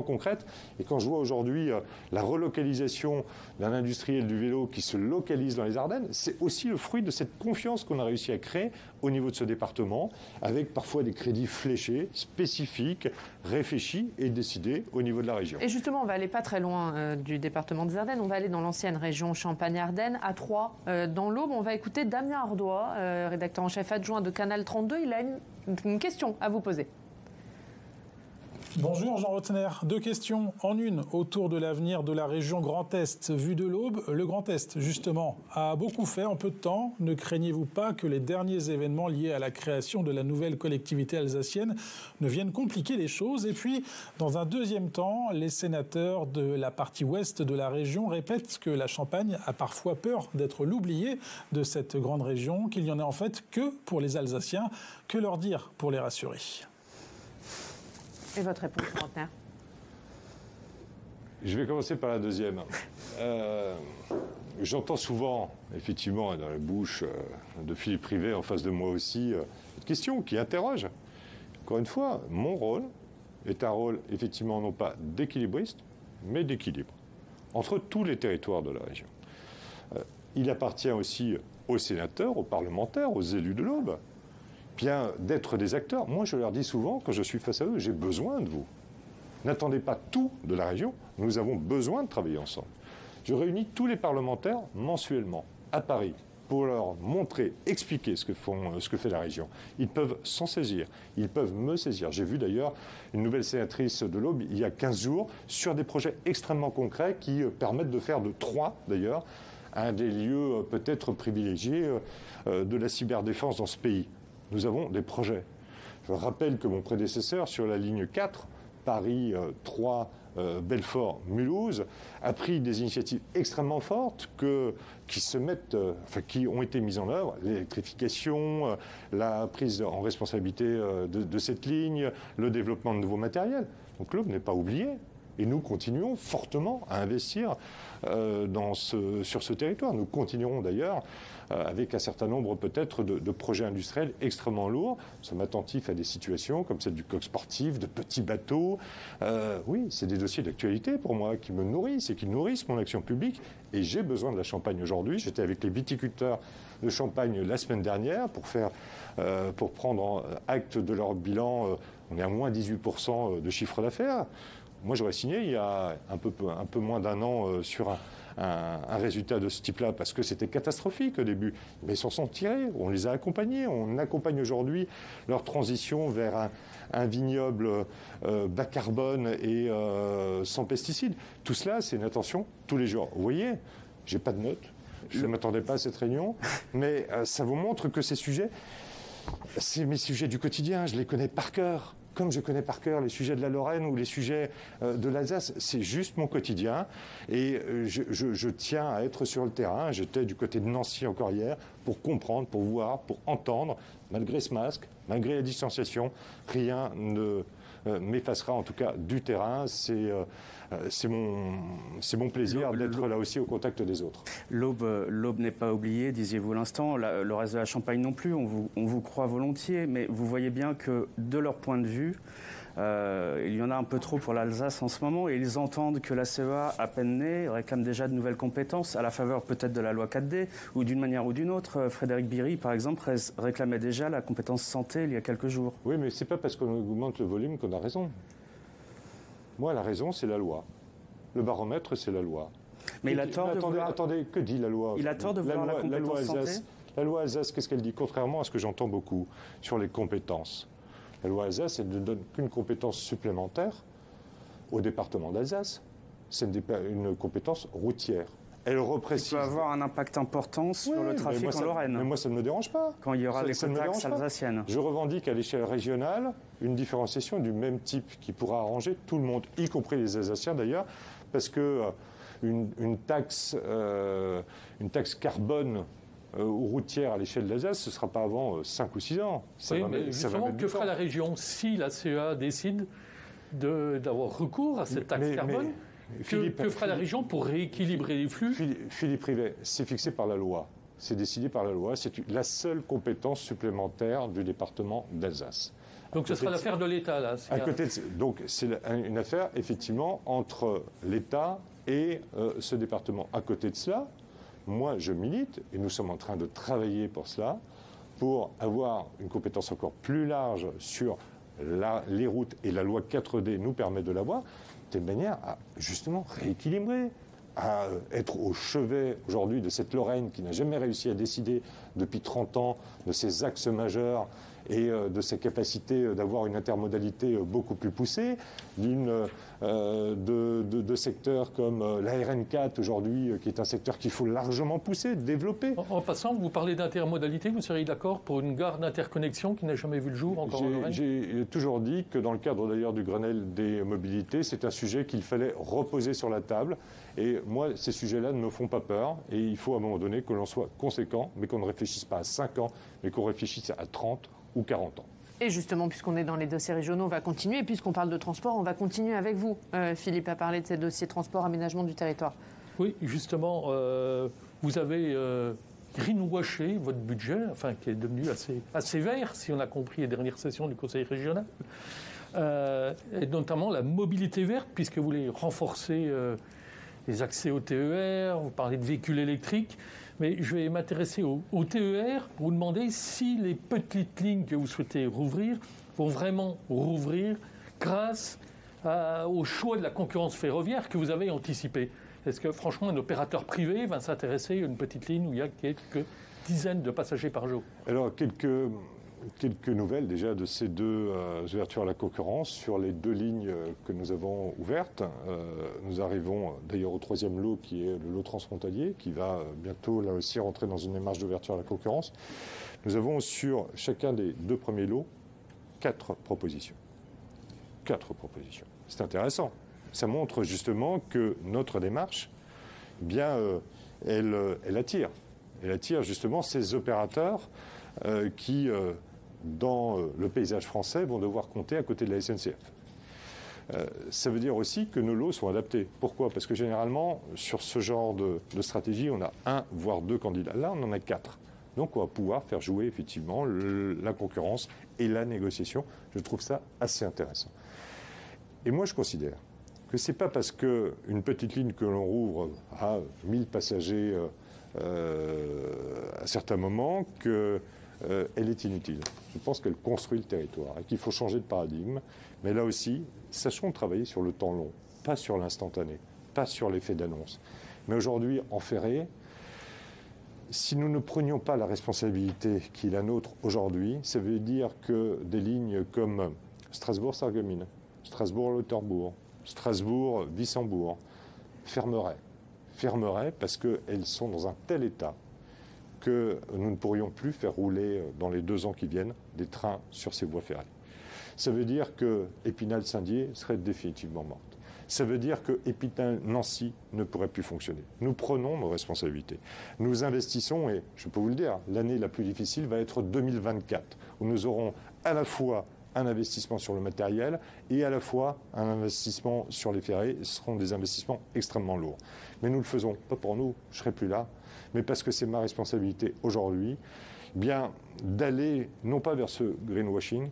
[SPEAKER 7] concrètes. Et quand je vois aujourd'hui la relocalisation d'un industriel du vélo qui se localise dans les Ardennes, c'est aussi le fruit de cette confiance qu'on a réussi à créer au niveau de ce département, avec parfois des crédits fléchés, spécifiques, réfléchis et décidés au niveau de la région.
[SPEAKER 1] Et justement, on va aller pas très loin du département des Ardennes, on va aller dans l'ancienne région Champagne-Ardenne, à Troyes, dans l'Aube. On va écouter Damien Ardois, rédacteur en chef adjoint de Canal 32. Il a une question à vous poser.
[SPEAKER 10] Bonjour Jean Rotner, 2 questions en une autour de l'avenir de la région Grand Est. Vu de l'Aube, le Grand Est, justement, a beaucoup fait en peu de temps. Ne craignez-vous pas que les derniers événements liés à la création de la nouvelle collectivité alsacienne ne viennent compliquer les choses? Et puis, dans un deuxième temps, les sénateurs de la partie ouest de la région répètent que la Champagne a parfois peur d'être l'oublié de cette grande région, qu'il n'y en ait en fait que pour les Alsaciens. Que leur dire pour les rassurer?
[SPEAKER 1] Et votre réponse, Rotner?
[SPEAKER 7] Je vais commencer par la deuxième. J'entends souvent, effectivement, dans la bouche de Philippe Rivet, en face de moi aussi, une question qui interroge. Encore une fois, mon rôle est un rôle, effectivement, non pas d'équilibriste, mais d'équilibre entre tous les territoires de la région. Il appartient aussi aux sénateurs, aux parlementaires, aux élus de l'Aube, bien d'être des acteurs. Moi, je leur dis souvent, quand je suis face à eux, j'ai besoin de vous. N'attendez pas tout de la région, nous avons besoin de travailler ensemble. Je réunis tous les parlementaires mensuellement à Paris pour leur montrer, expliquer ce que fait la région. Ils peuvent s'en saisir, ils peuvent me saisir. J'ai vu d'ailleurs une nouvelle sénatrice de l'Aube il y a 15 jours sur des projets extrêmement concrets qui permettent de faire de Troyes d'ailleurs un des lieux peut-être privilégiés de la cyberdéfense dans ce pays. Nous avons des projets. Je rappelle que mon prédécesseur sur la ligne 4, Paris, Troyes, Belfort, Mulhouse, a pris des initiatives extrêmement fortes qui ont été mises en œuvre. L'électrification, la prise en responsabilité de cette ligne, le développement de nouveaux matériels. Donc l'Aube n'est pas oublié. Et nous continuons fortement à investir sur ce territoire. Nous continuerons d'ailleurs avec un certain nombre peut-être de projets industriels extrêmement lourds. Nous sommes attentifs à des situations comme celle du coq sportif, de petits bateaux. Oui, c'est des dossiers d'actualité pour moi qui me nourrissent et qui nourrissent mon action publique. Et j'ai besoin de la Champagne aujourd'hui. J'étais avec les viticulteurs de Champagne la semaine dernière pour prendre acte de leur bilan. On est à moins 18% de chiffre d'affaires. Moi, j'aurais signé il y a un peu moins d'un an sur un résultat de ce type-là, parce que c'était catastrophique au début. Mais ils s'en sont tirés, on les a accompagnés. On accompagne aujourd'hui leur transition vers un vignoble bas carbone et sans pesticides. Tout cela, c'est une attention tous les jours. Vous voyez, j'ai pas de notes, je ne m'attendais pas à cette réunion, mais ça vous montre que ces sujets, c'est mes sujets du quotidien, je les connais par cœur. Comme je connais par cœur les sujets de la Lorraine ou les sujets de l'Alsace, c'est juste mon quotidien. Et je tiens à être sur le terrain. J'étais du côté de Nancy encore hier pour comprendre, pour voir, pour entendre. Malgré ce masque, malgré la distanciation, rien ne m'effacera en tout cas du terrain. C'est mon plaisir d'être là aussi au contact des autres.
[SPEAKER 9] L'Aube n'est pas oubliée, disiez-vous l'instant. Le reste de la Champagne non plus, on vous croit volontiers, mais vous voyez bien que de leur point de vue, il y en a un peu trop pour l'Alsace en ce moment, et ils entendent que la CEA, à peine née, réclame déjà de nouvelles compétences, à la faveur peut-être de la loi 4D, ou d'une manière ou d'une autre. Frédéric Biry, par exemple, réclamait déjà la compétence santé il y a quelques jours.
[SPEAKER 7] Oui, mais c'est pas parce qu'on augmente le volume qu'on a raison. Moi, la raison, c'est la loi. Le baromètre, c'est la loi.
[SPEAKER 9] Mais il a tort de vouloir...
[SPEAKER 7] Attendez, que dit la loi?
[SPEAKER 9] Il a tort de vouloir la compétence santé.
[SPEAKER 7] La loi Alsace, qu'est-ce qu'elle dit? Contrairement à ce que j'entends beaucoup sur les compétences. La loi Alsace, elle ne donne qu'une compétence supplémentaire au département d'Alsace. C'est une compétence routière. Elle reprécise...
[SPEAKER 9] Ça peut avoir un impact important sur le trafic en Lorraine.
[SPEAKER 7] Mais moi, ça ne me dérange pas.
[SPEAKER 9] Quand il y aura l'écotaxe alsacienne.
[SPEAKER 7] Je revendique à l'échelle régionale une différenciation du même type qui pourra arranger tout le monde, y compris les Alsaciens d'ailleurs, parce que une taxe carbone routière à l'échelle de l'Alsace, ce ne sera pas avant 5 ou 6 ans.
[SPEAKER 8] Mais justement, que fera la région si la CEA décide d'avoir recours à cette taxe carbone? Que fera la région pour rééquilibrer les flux?
[SPEAKER 7] Philippe Rivet, c'est fixé par la loi. C'est décidé par la loi. C'est la seule compétence supplémentaire du département d'Alsace.
[SPEAKER 8] Donc ce sera l'affaire de l'État, là.
[SPEAKER 7] Donc c'est une affaire, effectivement, entre l'État et ce département. À côté de cela, moi, je milite, et nous sommes en train de travailler pour cela, pour avoir une compétence encore plus large sur les routes, et la loi 4D nous permet de l'avoir, de manière à justement rééquilibrer, à être au chevet aujourd'hui de cette Lorraine qui n'a jamais réussi à décider depuis 30 ans de ses axes majeurs et de ses capacités d'avoir une intermodalité beaucoup plus poussée, de secteurs comme la RN4 aujourd'hui, qui est un secteur qu'il faut largement pousser, développer.
[SPEAKER 8] En passant, vous parlez d'intermodalité, vous seriez d'accord pour une gare d'interconnexion qui n'a jamais vu le jour encore en Lorraine?
[SPEAKER 7] J'ai toujours dit que dans le cadre d'ailleurs du Grenelle des mobilités, c'est un sujet qu'il fallait reposer sur la table. Et moi, ces sujets-là ne me font pas peur. Et il faut à un moment donné que l'on soit conséquent, mais qu'on ne réfléchisse pas à 5 ans, mais qu'on réfléchisse à 30 ou 40 ans.
[SPEAKER 1] Et justement, puisqu'on est dans les dossiers régionaux, on va continuer. Et puisqu'on parle de transport, on va continuer avec vous, Philippe, à parler de ces dossiers transport, aménagement du territoire.
[SPEAKER 8] Oui, justement, vous avez greenwashé votre budget, enfin, qui est devenu assez vert, si on a compris les dernières sessions du Conseil régional. Et notamment la mobilité verte, puisque vous voulez renforcer les accès au TER, vous parlez de véhicules électriques. Mais je vais m'intéresser au TER pour vous demander si les petites lignes que vous souhaitez rouvrir vont vraiment rouvrir grâce au choix de la concurrence ferroviaire que vous avez anticipé. Est-ce que franchement un opérateur privé va s'intéresser à une petite ligne où il y a quelques dizaines de passagers par jour?
[SPEAKER 7] Alors, quelques nouvelles déjà de ces deux ouvertures à la concurrence sur les deux lignes que nous avons ouvertes. Nous arrivons d'ailleurs au troisième lot qui est le lot transfrontalier qui va bientôt là aussi rentrer dans une démarche d'ouverture à la concurrence. Nous avons sur chacun des deux premiers lots 4 propositions. 4 propositions. C'est intéressant. Ça montre justement que notre démarche, eh bien, elle attire. Elle attire justement ces opérateurs qui dans le paysage français, vont devoir compter à côté de la SNCF. Ça veut dire aussi que nos lots sont adaptés. Pourquoi? Parce que généralement, sur ce genre de stratégie, on a 1 voire 2 candidats. Là, on en a 4. Donc, on va pouvoir faire jouer effectivement la concurrence et la négociation. Je trouve ça assez intéressant. Et moi, je considère que ce n'est pas parce qu'une petite ligne que l'on rouvre à 1000 passagers à certains moments elle est inutile. Je pense qu'elle construit le territoire et qu'il faut changer de paradigme. Mais là aussi, sachons travailler sur le temps long, pas sur l'instantané, pas sur l'effet d'annonce. Mais aujourd'hui, en ferré, si nous ne prenions pas la responsabilité qui est la nôtre aujourd'hui, ça veut dire que des lignes comme Strasbourg-Sarreguemines, Strasbourg-Lauterbourg, Strasbourg-Wissembourg fermeraient parce qu'elles sont dans un tel état que nous ne pourrions plus faire rouler dans les 2 ans qui viennent des trains sur ces voies ferrées. Ça veut dire que Épinal-Saint-Dié serait définitivement morte. Ça veut dire que Épinal-Nancy ne pourrait plus fonctionner. Nous prenons nos responsabilités. Nous investissons, et je peux vous le dire, l'année la plus difficile va être 2024, où nous aurons à la fois un investissement sur le matériel et à la fois un investissement sur les ferrés. Ce seront des investissements extrêmement lourds. Mais nous le faisons, pas pour nous, je ne serai plus là, mais parce que c'est ma responsabilité aujourd'hui, bien d'aller non pas vers ce greenwashing,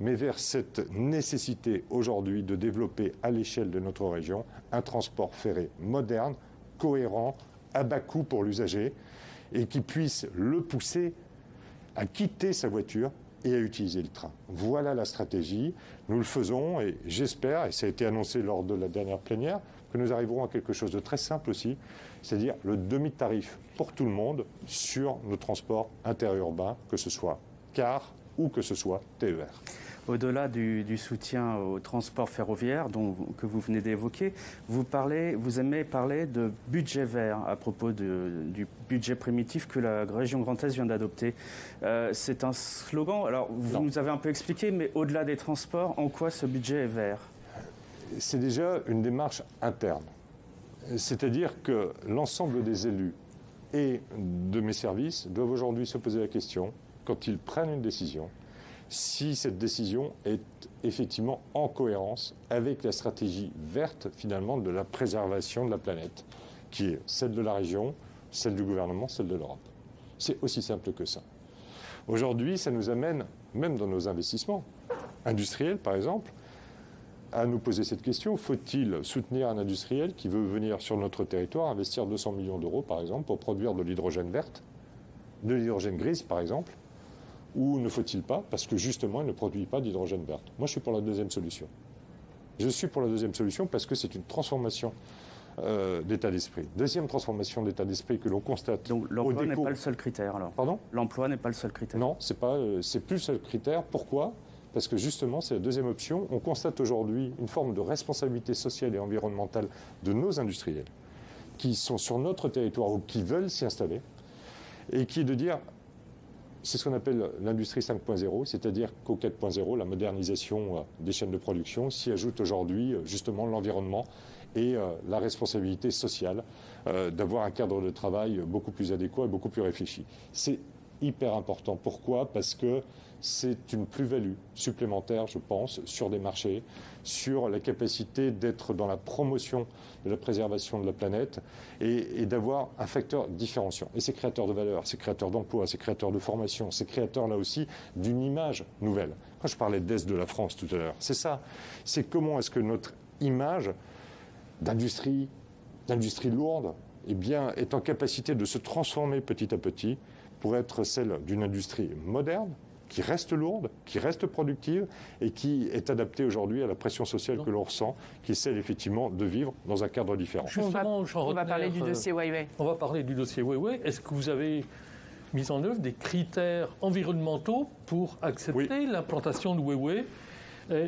[SPEAKER 7] mais vers cette nécessité aujourd'hui de développer à l'échelle de notre région un transport ferré moderne, cohérent, à bas coût pour l'usager et qui puisse le pousser à quitter sa voiture et à utiliser le train. Voilà la stratégie. Nous le faisons et j'espère, et ça a été annoncé lors de la dernière plénière, que nous arriverons à quelque chose de très simple aussi, c'est-à-dire le demi-tarif pour tout le monde sur nos transports interurbains, que ce soit car ou que ce soit TER.
[SPEAKER 9] Au-delà du soutien au transport ferroviaire que vous venez d'évoquer, vous aimez parler de budget vert à propos du budget primitif que la région Grand Est vient d'adopter. C'est un slogan, alors vous nous avez un peu expliqué, mais au-delà des transports, en quoi ce budget est vert?
[SPEAKER 7] C'est déjà une démarche interne. C'est-à-dire que l'ensemble des élus et de mes services doivent aujourd'hui se poser la question, quand ils prennent une décision, si cette décision est effectivement en cohérence avec la stratégie verte, finalement, de la préservation de la planète, qui est celle de la région, celle du gouvernement, celle de l'Europe. C'est aussi simple que ça. Aujourd'hui, ça nous amène, même dans nos investissements industriels, par exemple, à nous poser cette question. Faut-il soutenir un industriel qui veut venir sur notre territoire, investir 200 millions d'euros, par exemple, pour produire de l'hydrogène verte, de l'hydrogène grise, par exemple, ou ne faut-il pas, parce que justement, il ne produit pas d'hydrogène verte. Moi, je suis pour la deuxième solution. Je suis pour la deuxième solution parce que c'est une transformation d'état d'esprit. Deuxième transformation d'état d'esprit que l'on constate.
[SPEAKER 9] Donc l'emploi n'est pas le seul critère, alors?
[SPEAKER 7] Pardon? L'emploi
[SPEAKER 9] n'est pas le seul critère?
[SPEAKER 7] Non, c'est plus le seul critère. Pourquoi? Parce que justement, c'est la deuxième option. On constate aujourd'hui une forme de responsabilité sociale et environnementale de nos industriels qui sont sur notre territoire ou qui veulent s'y installer et qui est de dire... C'est ce qu'on appelle l'industrie 5.0, c'est-à-dire qu'au 4.0, la modernisation des chaînes de production s'y ajoute aujourd'hui justement l'environnement et la responsabilité sociale d'avoir un cadre de travail beaucoup plus adéquat et beaucoup plus réfléchi. C'est hyper important. Pourquoi? Parce que c'est une plus-value supplémentaire, je pense, sur des marchés, sur la capacité d'être dans la promotion de la préservation de la planète et d'avoir un facteur différenciant. Et c'est créateur de valeur, c'est créateur d'emploi, c'est créateur de formation, c'est créateur là aussi d'une image nouvelle. Quand je parlais d'Est de la France tout à l'heure, c'est ça. C'est comment est-ce que notre image d'industrie lourde, est en capacité de se transformer petit à petit pour être celle d'une industrie moderne, qui reste lourde, qui reste productive et qui est adaptée aujourd'hui à la pression sociale que l'on ressent, qui est celle effectivement de vivre dans un cadre différent.
[SPEAKER 8] Justement,
[SPEAKER 1] on va parler du dossier Huawei.
[SPEAKER 8] On va parler du dossier Huawei. Est-ce que vous avez mis en œuvre des critères environnementaux pour accepter l'implantation de Huawei?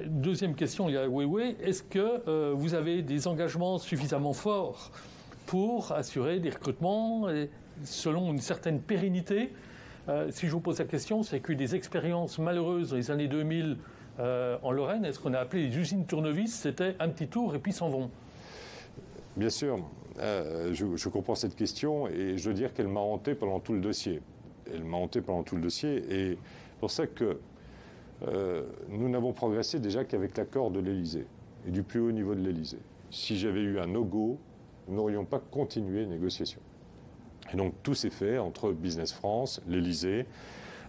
[SPEAKER 8] Deuxième question, il y a Huawei. Est-ce que vous avez des engagements suffisamment forts pour assurer des recrutements selon une certaine pérennité? Si je vous pose la question, c'est qu'il y a eu des expériences malheureuses dans les années 2000 en Lorraine. Est-ce qu'on a appelé les usines tournevis? C'était un petit tour et puis s'en vont.
[SPEAKER 7] Bien sûr, je comprends cette question et je veux dire qu'elle m'a hanté pendant tout le dossier. Elle m'a hanté pendant tout le dossier et c'est pour ça que nous n'avons progressé déjà qu'avec l'accord de l'Élysée et du plus haut niveau de l'Élysée. Si j'avais eu un no-go, nous n'aurions pas continué les négociations. Et donc tout s'est fait entre Business France, l'Élysée,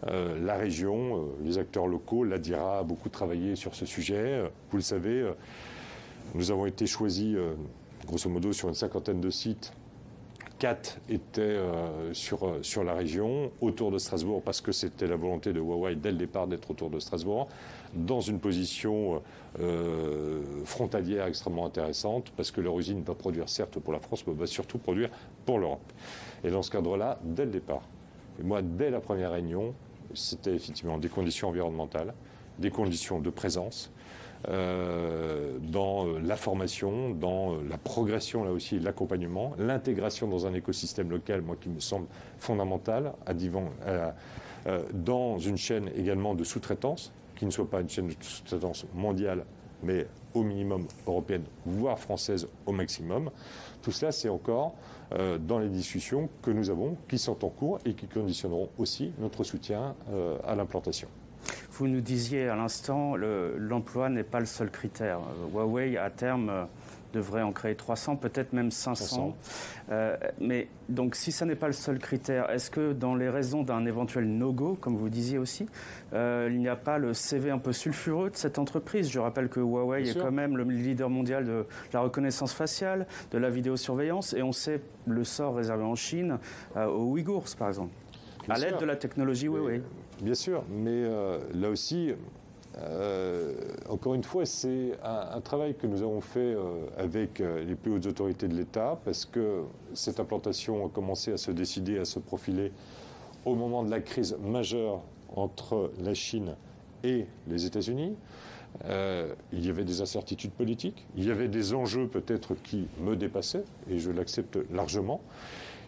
[SPEAKER 7] la région, les acteurs locaux. L'ADIRA a beaucoup travaillé sur ce sujet. Vous le savez, nous avons été choisis, grosso modo, sur une 50aine de sites. 4 étaient sur la région, autour de Strasbourg, parce que c'était la volonté de Huawei dès le départ d'être autour de Strasbourg, dans une position frontalière extrêmement intéressante, parce que leur usine va produire certes pour la France, mais va surtout produire pour l'Europe. Et dans ce cadre-là, dès le départ, et moi, dès la première réunion, c'était effectivement des conditions environnementales, des conditions de présence, dans la formation, dans la progression là aussi, l'accompagnement, l'intégration dans un écosystème local, moi qui me semble fondamental, dans une chaîne également de sous-traitance, qui ne soit pas une chaîne de sous-traitance mondiale, mais au minimum européenne, voire française au maximum. Tout cela, c'est encore dans les discussions que nous avons, qui sont en cours et qui conditionneront aussi notre soutien à l'implantation.
[SPEAKER 9] Vous nous disiez à l'instant, l'emploi n'est pas le seul critère. Huawei, à terme, devrait en créer 300, peut-être même 500. Mais donc, si ça n'est pas le seul critère, est-ce que dans les raisons d'un éventuel no-go, comme vous disiez aussi, il n'y a pas le CV un peu sulfureux de cette entreprise? Je rappelle que Huawei est quand même le leader mondial de la reconnaissance faciale, de la vidéosurveillance, et on sait le sort réservé en Chine aux Ouïghours, par exemple, à l'aide de la technologie Huawei.
[SPEAKER 7] Bien sûr, mais là aussi, encore une fois, c'est un travail que nous avons fait avec les plus hautes autorités de l'État, parce que cette implantation a commencé à se décider, à se profiler au moment de la crise majeure entre la Chine et les États-Unis. Il y avait des incertitudes politiques, il y avait des enjeux peut-être qui me dépassaient, et je l'accepte largement.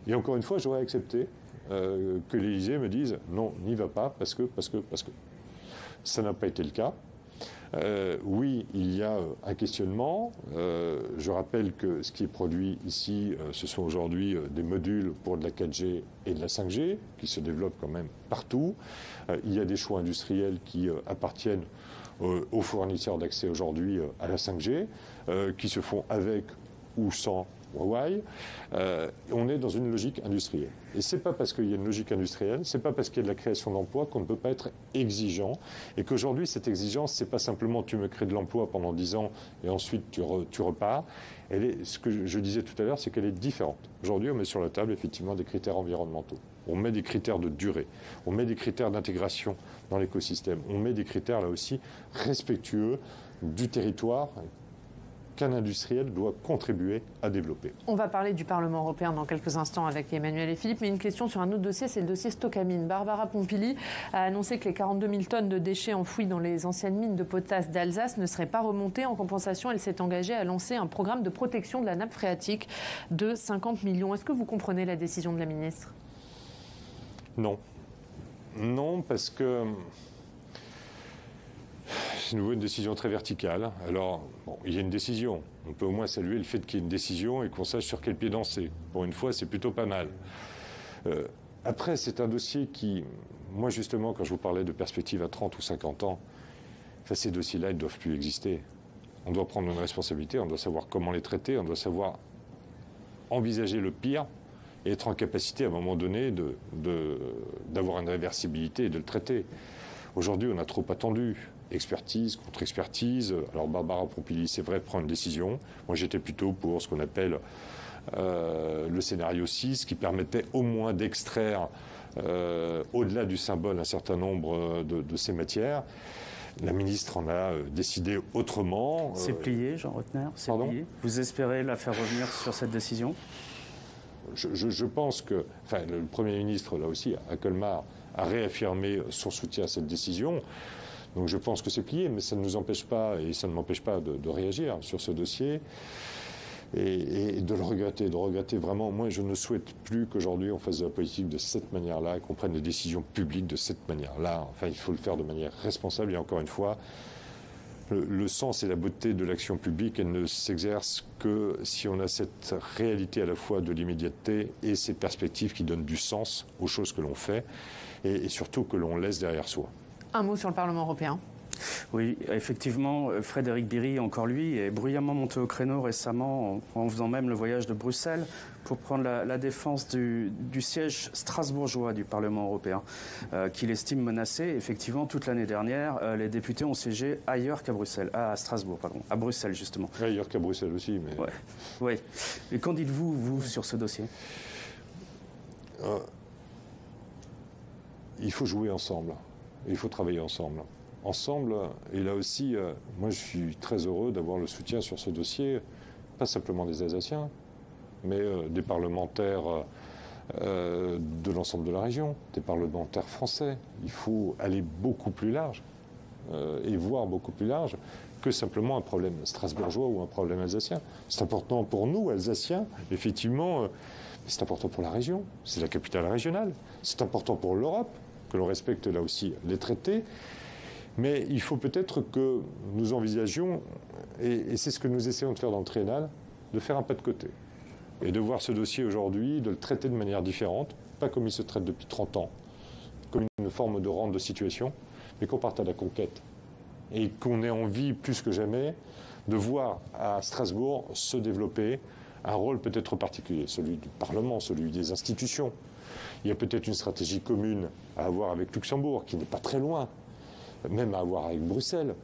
[SPEAKER 7] Et encore une fois, j'aurais accepté que l'Élysée me dise non, n'y va pas, parce que. Ça n'a pas été le cas. Oui, il y a un questionnement. Je rappelle que ce qui est produit ici, ce sont aujourd'hui des modules pour de la 4G et de la 5G, qui se développent quand même partout. Il y a des choix industriels qui appartiennent aux fournisseurs d'accès aujourd'hui à la 5G, qui se font avec ou sans Huawei. On est dans une logique industrielle. Et c'est pas parce qu'il y a une logique industrielle, c'est pas parce qu'il y a de la création d'emplois qu'on ne peut pas être exigeant. Et qu'aujourd'hui, cette exigence, c'est pas simplement tu me crées de l'emploi pendant 10 ans et ensuite tu repars. Ce que je disais tout à l'heure, c'est qu'elle est différente. Aujourd'hui, on met sur la table effectivement des critères environnementaux. On met des critères de durée. On met des critères d'intégration dans l'écosystème. On met des critères là aussi respectueux du territoire qu'un industriel doit contribuer à développer.
[SPEAKER 1] On va parler du Parlement européen dans quelques instants avec Emmanuel et Philippe, mais une question sur un autre dossier, c'est le dossier Stocamine. Barbara Pompili a annoncé que les 42 000 tonnes de déchets enfouis dans les anciennes mines de potasse d'Alsace ne seraient pas remontées. En compensation, elle s'est engagée à lancer un programme de protection de la nappe phréatique de 50 millions. Est-ce que vous comprenez la décision de la ministre?
[SPEAKER 7] Non. Non, parce que c'est une décision très verticale. Alors, bon, il y a une décision. On peut au moins saluer le fait qu'il y ait une décision et qu'on sache sur quel pied danser. Pour une fois, c'est plutôt pas mal. Après, c'est un dossier qui, moi justement, quand je vous parlais de perspective à 30 ou 50 ans, ces dossiers-là, ils ne doivent plus exister. On doit prendre une responsabilité, on doit savoir comment les traiter, on doit savoir envisager le pire et être en capacité, à un moment donné, d'avoir une réversibilité et de le traiter. Aujourd'hui, on a trop attendu. Expertise contre expertise. Alors Barbara Pompili, c'est vrai, prend une décision. Moi, j'étais plutôt pour ce qu'on appelle le scénario 6 qui permettait au moins d'extraire, au-delà du symbole, un certain nombre de ces matières. La ministre en a décidé autrement.
[SPEAKER 9] C'est plié, Jean Rottner, c'est plié. Vous espérez la faire revenir sur cette décision ?
[SPEAKER 7] Je pense que, le Premier ministre, là aussi, à Colmar, a réaffirmé son soutien à cette décision. Donc je pense que c'est plié, mais ça ne nous empêche pas, et ça ne m'empêche pas de réagir sur ce dossier et de le regretter, vraiment. Moi, je ne souhaite plus qu'aujourd'hui on fasse de la politique de cette manière-là et qu'on prenne des décisions publiques de cette manière-là. Enfin, il faut le faire de manière responsable et encore une fois, le sens et la beauté de l'action publique, elle ne s'exerce que si on a cette réalité à la fois de l'immédiateté et ces perspectives qui donnent du sens aux choses que l'on fait et surtout que l'on laisse derrière soi.
[SPEAKER 1] Un mot sur le Parlement européen.
[SPEAKER 9] Oui, effectivement, Frédéric Biry, encore lui, est bruyamment monté au créneau récemment en faisant même le voyage de Bruxelles pour prendre la défense du siège strasbourgeois du Parlement européen, qu'il estime menacé. Effectivement, toute l'année dernière, les députés ont siégé ailleurs qu'à Bruxelles, à Strasbourg, pardon, à Bruxelles justement.
[SPEAKER 7] Ailleurs qu'à Bruxelles aussi, mais...
[SPEAKER 9] Ouais. Oui. Et qu'en dites-vous, vous, sur ce dossier ?
[SPEAKER 7] Il faut jouer ensemble, il faut travailler ensemble. Et là aussi, moi je suis très heureux d'avoir le soutien sur ce dossier, pas simplement des Alsaciens, mais des parlementaires de l'ensemble de la région, des parlementaires français. Il faut aller beaucoup plus large et voir beaucoup plus large que simplement un problème strasbourgeois ou un problème alsacien. C'est important pour nous, Alsaciens, effectivement, mais c'est important pour la région, c'est la capitale régionale, c'est important pour l'Europe, que l'on respecte là aussi les traités. Mais il faut peut-être que nous envisagions, et c'est ce que nous essayons de faire dans le triennal, de faire un pas de côté. Et de voir ce dossier aujourd'hui, de le traiter de manière différente, pas comme il se traite depuis 30 ans, comme une forme de rente de situation, mais qu'on parte à la conquête. Et qu'on ait envie, plus que jamais, de voir à Strasbourg se développer un rôle peut-être particulier, celui du Parlement, celui des institutions. Il y a peut-être une stratégie commune à avoir avec Luxembourg, qui n'est pas très loin, même à avoir avec Bruxelles.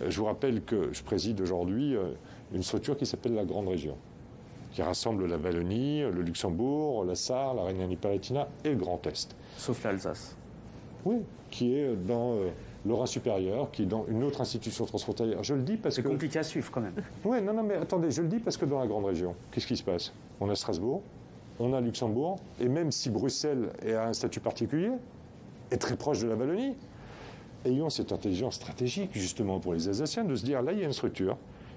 [SPEAKER 7] Je vous rappelle que je préside aujourd'hui une structure qui s'appelle la Grande Région, qui rassemble la Wallonie, le Luxembourg, la Sarre, la Rhénanie-Palatinat et le Grand Est.
[SPEAKER 9] Sauf l'Alsace.
[SPEAKER 7] Oui, qui est dans le Rhin supérieur, qui est dans une autre institution transfrontalière. Je le dis parce que...
[SPEAKER 9] C'est compliqué à suivre quand même.
[SPEAKER 7] Oui, non, mais attendez, je le dis parce que dans la Grande Région, qu'est-ce qui se passe ? On a Strasbourg, on a Luxembourg, et même si Bruxelles a un statut particulier, est très proche de la Wallonie, ayons cette intelligence stratégique, justement, pour les Alsaciens, de se dire, là, il y a une structure.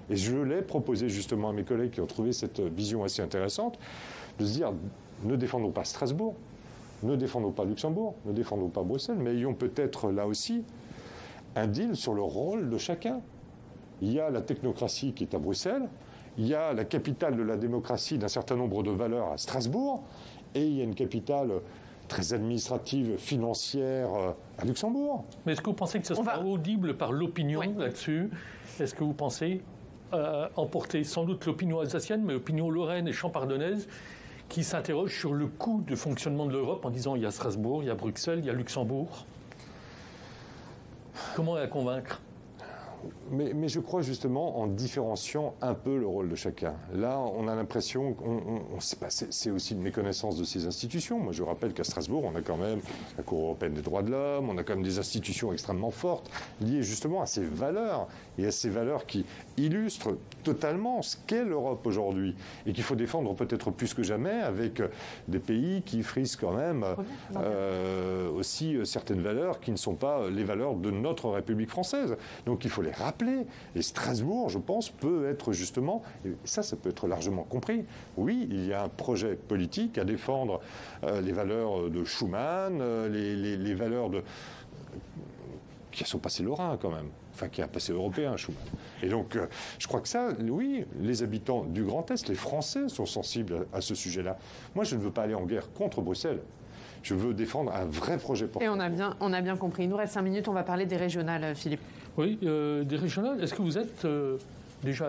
[SPEAKER 7] Et je l'ai proposé, justement, à mes collègues qui ont trouvé cette vision assez intéressante, de se dire, ne défendons pas Strasbourg, ne défendons pas Luxembourg, ne défendons pas Bruxelles, mais ayons peut-être, là aussi, un deal sur le rôle de chacun. Il y a la technocratie qui est à Bruxelles, il y a la capitale de la démocratie d'un certain nombre de valeurs à Strasbourg, et il y a une capitale très administrative, financière à Luxembourg.
[SPEAKER 8] Mais est-ce que vous pensez que ce sera audible par l'opinion là-dessus ? Est-ce que vous pensez emporter sans doute l'opinion alsacienne, mais l'opinion lorraine et champardonnaise, qui s'interrogent sur le coût de fonctionnement de l'Europe en disant il y a Strasbourg, il y a Bruxelles, il y a Luxembourg ? Comment la convaincre ?
[SPEAKER 7] Mais je crois justement en différenciant un peu le rôle de chacun. Là, on a l'impression, c'est aussi une méconnaissance de ces institutions. Moi, je rappelle qu'à Strasbourg, on a quand même la Cour européenne des droits de l'homme, on a quand même des institutions extrêmement fortes liées justement à ces valeurs et à ces valeurs qui illustrent totalement ce qu'est l'Europe aujourd'hui et qu'il faut défendre peut-être plus que jamais avec des pays qui frisent quand même aussi certaines valeurs qui ne sont pas les valeurs de notre République française. Donc il faut les rappeler. Et Strasbourg, je pense, peut être justement, et ça peut être largement compris, oui, il y a un projet politique à défendre les valeurs de Schuman, les valeurs qui sont passées lorrain quand même, enfin qui a passé européen, Schuman. Et donc, je crois que ça, oui, les habitants du Grand Est, les Français sont sensibles à ce sujet-là. Moi, je ne veux pas aller en guerre contre Bruxelles. Je veux défendre un vrai projet porteur.
[SPEAKER 1] Et on a bien compris. Il nous reste 5 minutes, on va parler des régionales, Philippe.
[SPEAKER 8] Oui, des régionales. Est-ce que vous êtes déjà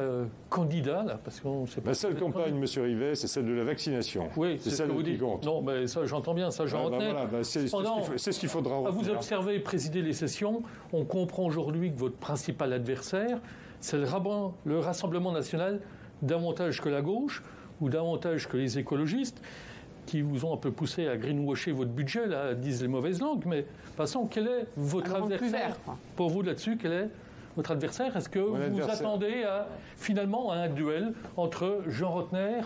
[SPEAKER 8] candidat là, parce qu'on sait pas.
[SPEAKER 7] La seule campagne, M. Rivet, c'est celle de la vaccination.
[SPEAKER 8] Oui,
[SPEAKER 7] c'est celle
[SPEAKER 8] qui
[SPEAKER 7] compte.
[SPEAKER 8] Non, mais ça, j'entends bien, ça, j'en retenais.
[SPEAKER 7] C'est ce qu'il faudra retenir.
[SPEAKER 8] Vous observez et présider les sessions, on comprend aujourd'hui que votre principal adversaire, c'est le Rassemblement national, davantage que la gauche. ou davantage que les écologistes, qui vous ont un peu poussé à greenwasher votre budget, là, disent les mauvaises langues, mais passons, quel est votre adversaire pour vous là-dessus? Quel est votre adversaire? Est-ce que vous attendez finalement à un duel entre Jean Rottner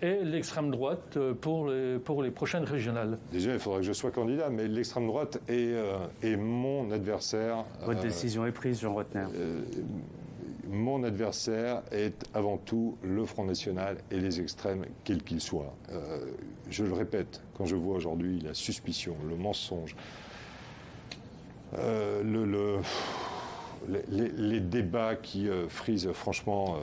[SPEAKER 8] et l'extrême droite pour les prochaines régionales?
[SPEAKER 7] Déjà, il faudrait que je sois candidat, mais l'extrême droite est mon adversaire.
[SPEAKER 9] Votre décision est prise, Jean Rottner.
[SPEAKER 7] Mon adversaire est avant tout le Front National et les extrêmes, quels qu'ils soient. Je le répète, quand je vois aujourd'hui la suspicion, le mensonge, les débats qui frisent, franchement,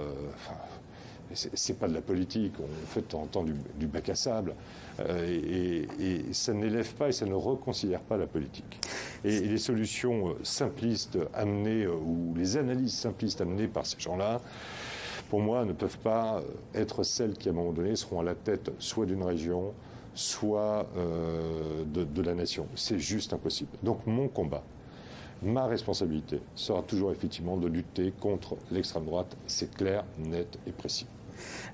[SPEAKER 7] c'est pas de la politique, on fait de temps en temps du bac à sable, et ça n'élève pas et ça ne reconsidère pas la politique. Et les solutions simplistes amenées, ou les analyses simplistes amenées par ces gens-là, pour moi, ne peuvent pas être celles qui, à un moment donné, seront à la tête soit d'une région, soit de la nation. C'est juste impossible. Donc mon combat, ma responsabilité sera toujours effectivement de lutter contre l'extrême droite. C'est clair, net et précis.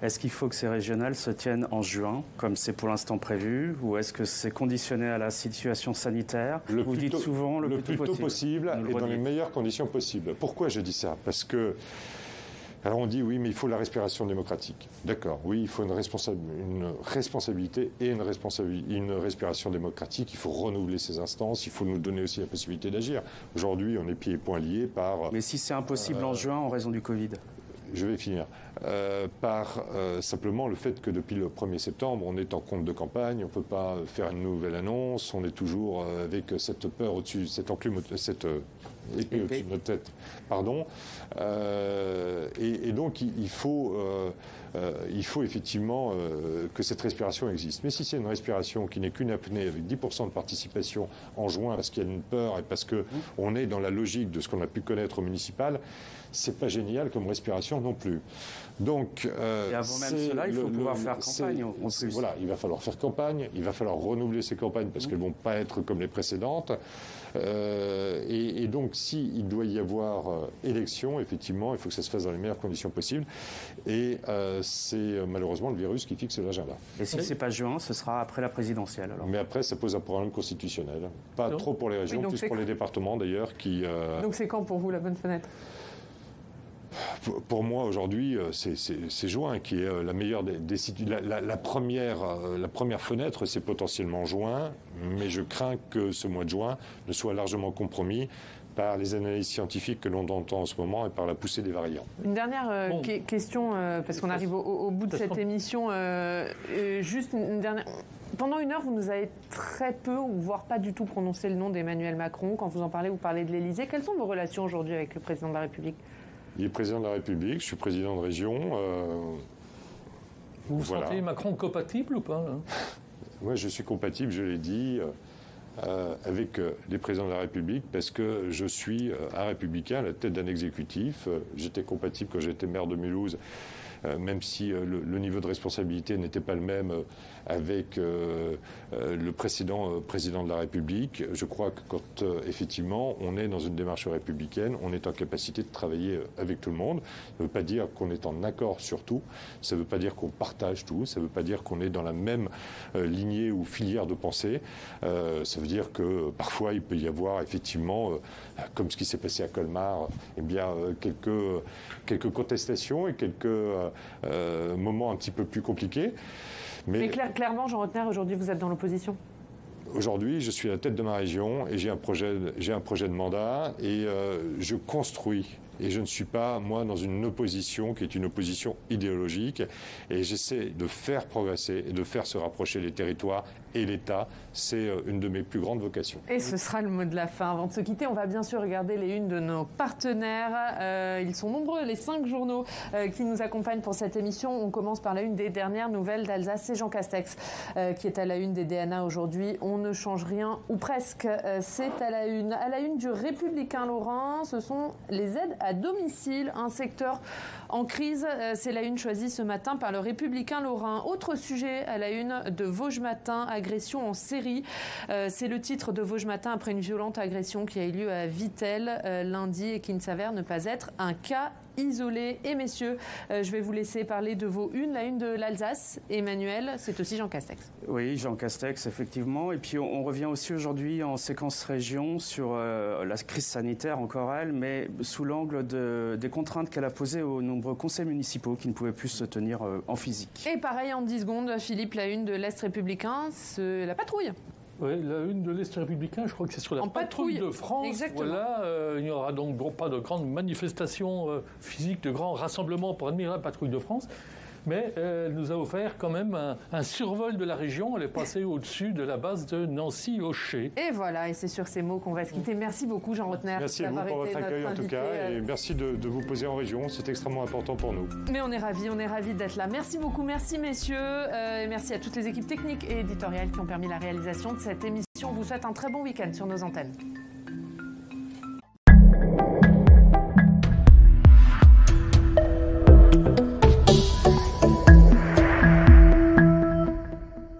[SPEAKER 9] Est-ce qu'il faut que ces régionales se tiennent en juin, comme c'est pour l'instant prévu, ou est-ce que c'est conditionné à la situation sanitaire? Vous dites souvent le plus tôt possible
[SPEAKER 7] et dans les meilleures conditions possibles. Pourquoi je dis ça? Parce que, alors on dit oui, mais il faut la respiration démocratique. D'accord, oui, il faut une responsabilité et une respiration démocratique. Il faut renouveler ces instances, il faut nous donner aussi la possibilité d'agir. Aujourd'hui, on est pieds et poings liés par...
[SPEAKER 9] Mais si c'est impossible en juin en raison du Covid?
[SPEAKER 7] Je vais finir. Par simplement le fait que depuis le 1er septembre, on est en compte de campagne, on ne peut pas faire une nouvelle annonce, on est toujours avec cette peur au-dessus, cette épée au-dessus de notre tête. Pardon. Et donc, il faut effectivement que cette respiration existe. Mais si c'est une respiration qui n'est qu'une apnée avec 10% de participation en juin parce qu'il y a une peur et parce qu'on est dans la logique de ce qu'on a pu connaître au municipal, c'est pas génial comme respiration non plus. Donc,
[SPEAKER 9] et avant même cela, il faut pouvoir faire campagne.
[SPEAKER 7] Voilà, il va falloir faire campagne, il va falloir renouveler ces campagnes parce qu'elles ne vont pas être comme les précédentes. Et donc, s'il doit y avoir élection, effectivement, il faut que ça se fasse dans les meilleures conditions possibles. Et c'est malheureusement le virus qui fixe l'agenda.
[SPEAKER 9] Et si ce n'est pas juin, ce sera après la présidentielle alors.
[SPEAKER 7] Mais après, ça pose un problème constitutionnel. Pas trop pour les régions, plus pour les départements d'ailleurs.
[SPEAKER 1] Donc c'est quand pour vous la bonne fenêtre?
[SPEAKER 7] Pour moi, aujourd'hui, c'est juin qui est la meilleure la première fenêtre, c'est potentiellement juin, mais je crains que ce mois de juin ne soit largement compromis par les analyses scientifiques que l'on entend en ce moment et par la poussée des variants.
[SPEAKER 1] Une dernière question, parce qu'on arrive au bout de cette émission. Juste une dernière... Pendant une heure, vous nous avez très peu, ou voire pas du tout prononcé le nom d'Emmanuel Macron. Quand vous en parlez, vous parlez de l'Élysée. Quelles sont vos relations aujourd'hui avec le président de la République?
[SPEAKER 7] Il est président de la République, je suis président de région.
[SPEAKER 8] Vous vous sentez Macron compatible ou pas?
[SPEAKER 7] Moi, je suis compatible, je l'ai dit, avec les présidents de la République parce que je suis un républicain à la tête d'un exécutif. J'étais compatible quand j'étais maire de Mulhouse, même si le niveau de responsabilité n'était pas le même avec le précédent président de la République. Je crois que quand effectivement on est dans une démarche républicaine, on est en capacité de travailler avec tout le monde. Ça ne veut pas dire qu'on est en accord sur tout, ça ne veut pas dire qu'on partage tout, ça ne veut pas dire qu'on est dans la même lignée ou filière de pensée. Ça veut dire que parfois il peut y avoir effectivement, comme ce qui s'est passé à Colmar, eh bien, quelques contestations et quelques moments un petit peu plus compliqués.
[SPEAKER 1] Mais clairement, Jean Rottner, aujourd'hui, vous êtes dans l'opposition?
[SPEAKER 7] Aujourd'hui, je suis à la tête de ma région et j'ai un projet de mandat et je construis. Et je ne suis pas, moi, dans une opposition qui est une opposition idéologique. Et j'essaie de faire progresser et de faire se rapprocher les territoires et l'État. C'est une de mes plus grandes vocations.
[SPEAKER 1] Et ce sera le mot de la fin. Avant de se quitter, on va bien sûr regarder les unes de nos partenaires. Ils sont nombreux, les 5 journaux qui nous accompagnent pour cette émission. On commence par la une des dernières nouvelles d'Alsace. C'est Jean Castex qui est à la une des DNA aujourd'hui. On ne change rien, ou presque. C'est à la une. À la une du Républicain Lorrain, ce sont les aides à domicile, un secteur en crise. C'est la une choisie ce matin par le Républicain Lorrain. Autre sujet à la une de Vosges Matin, agression en série. C'est le titre de Vosges Matin après une violente agression qui a eu lieu à Vittel lundi et qui ne s'avère ne pas être un cas isolé. Et messieurs, je vais vous laisser parler de vos unes. La une de l'Alsace, Emmanuel, c'est aussi Jean Castex.
[SPEAKER 9] Oui, Jean Castex, effectivement. Et puis on revient aussi aujourd'hui en séquence région sur la crise sanitaire, encore elle, mais sous l'angle des contraintes qu'elle a posées aux nombreux conseils municipaux qui ne pouvaient plus se tenir en physique.
[SPEAKER 1] Et pareil, en 10 secondes, Philippe, la une de l'Est républicain, c'est la patrouille.
[SPEAKER 8] Oui, la une de l'Est républicain, je crois que c'est sur la patrouille de France.
[SPEAKER 1] Exactement.
[SPEAKER 8] Voilà, il n'y aura donc pas de grandes manifestations physiques, de grands rassemblements pour admirer la patrouille de France. Mais elle nous a offert quand même un survol de la région. Elle est passée au-dessus de la base de Nancy-Hocher.
[SPEAKER 1] Et voilà, et c'est sur ces mots qu'on va se quitter. Merci beaucoup, Jean Rotner.
[SPEAKER 7] Merci à vous pour votre accueil en tout cas. Et merci de vous poser en région. C'est extrêmement important pour nous.
[SPEAKER 1] Mais on est ravis d'être là. Merci beaucoup, merci messieurs. Et merci à toutes les équipes techniques et éditoriales qui ont permis la réalisation de cette émission. On vous souhaite un très bon week-end sur nos antennes.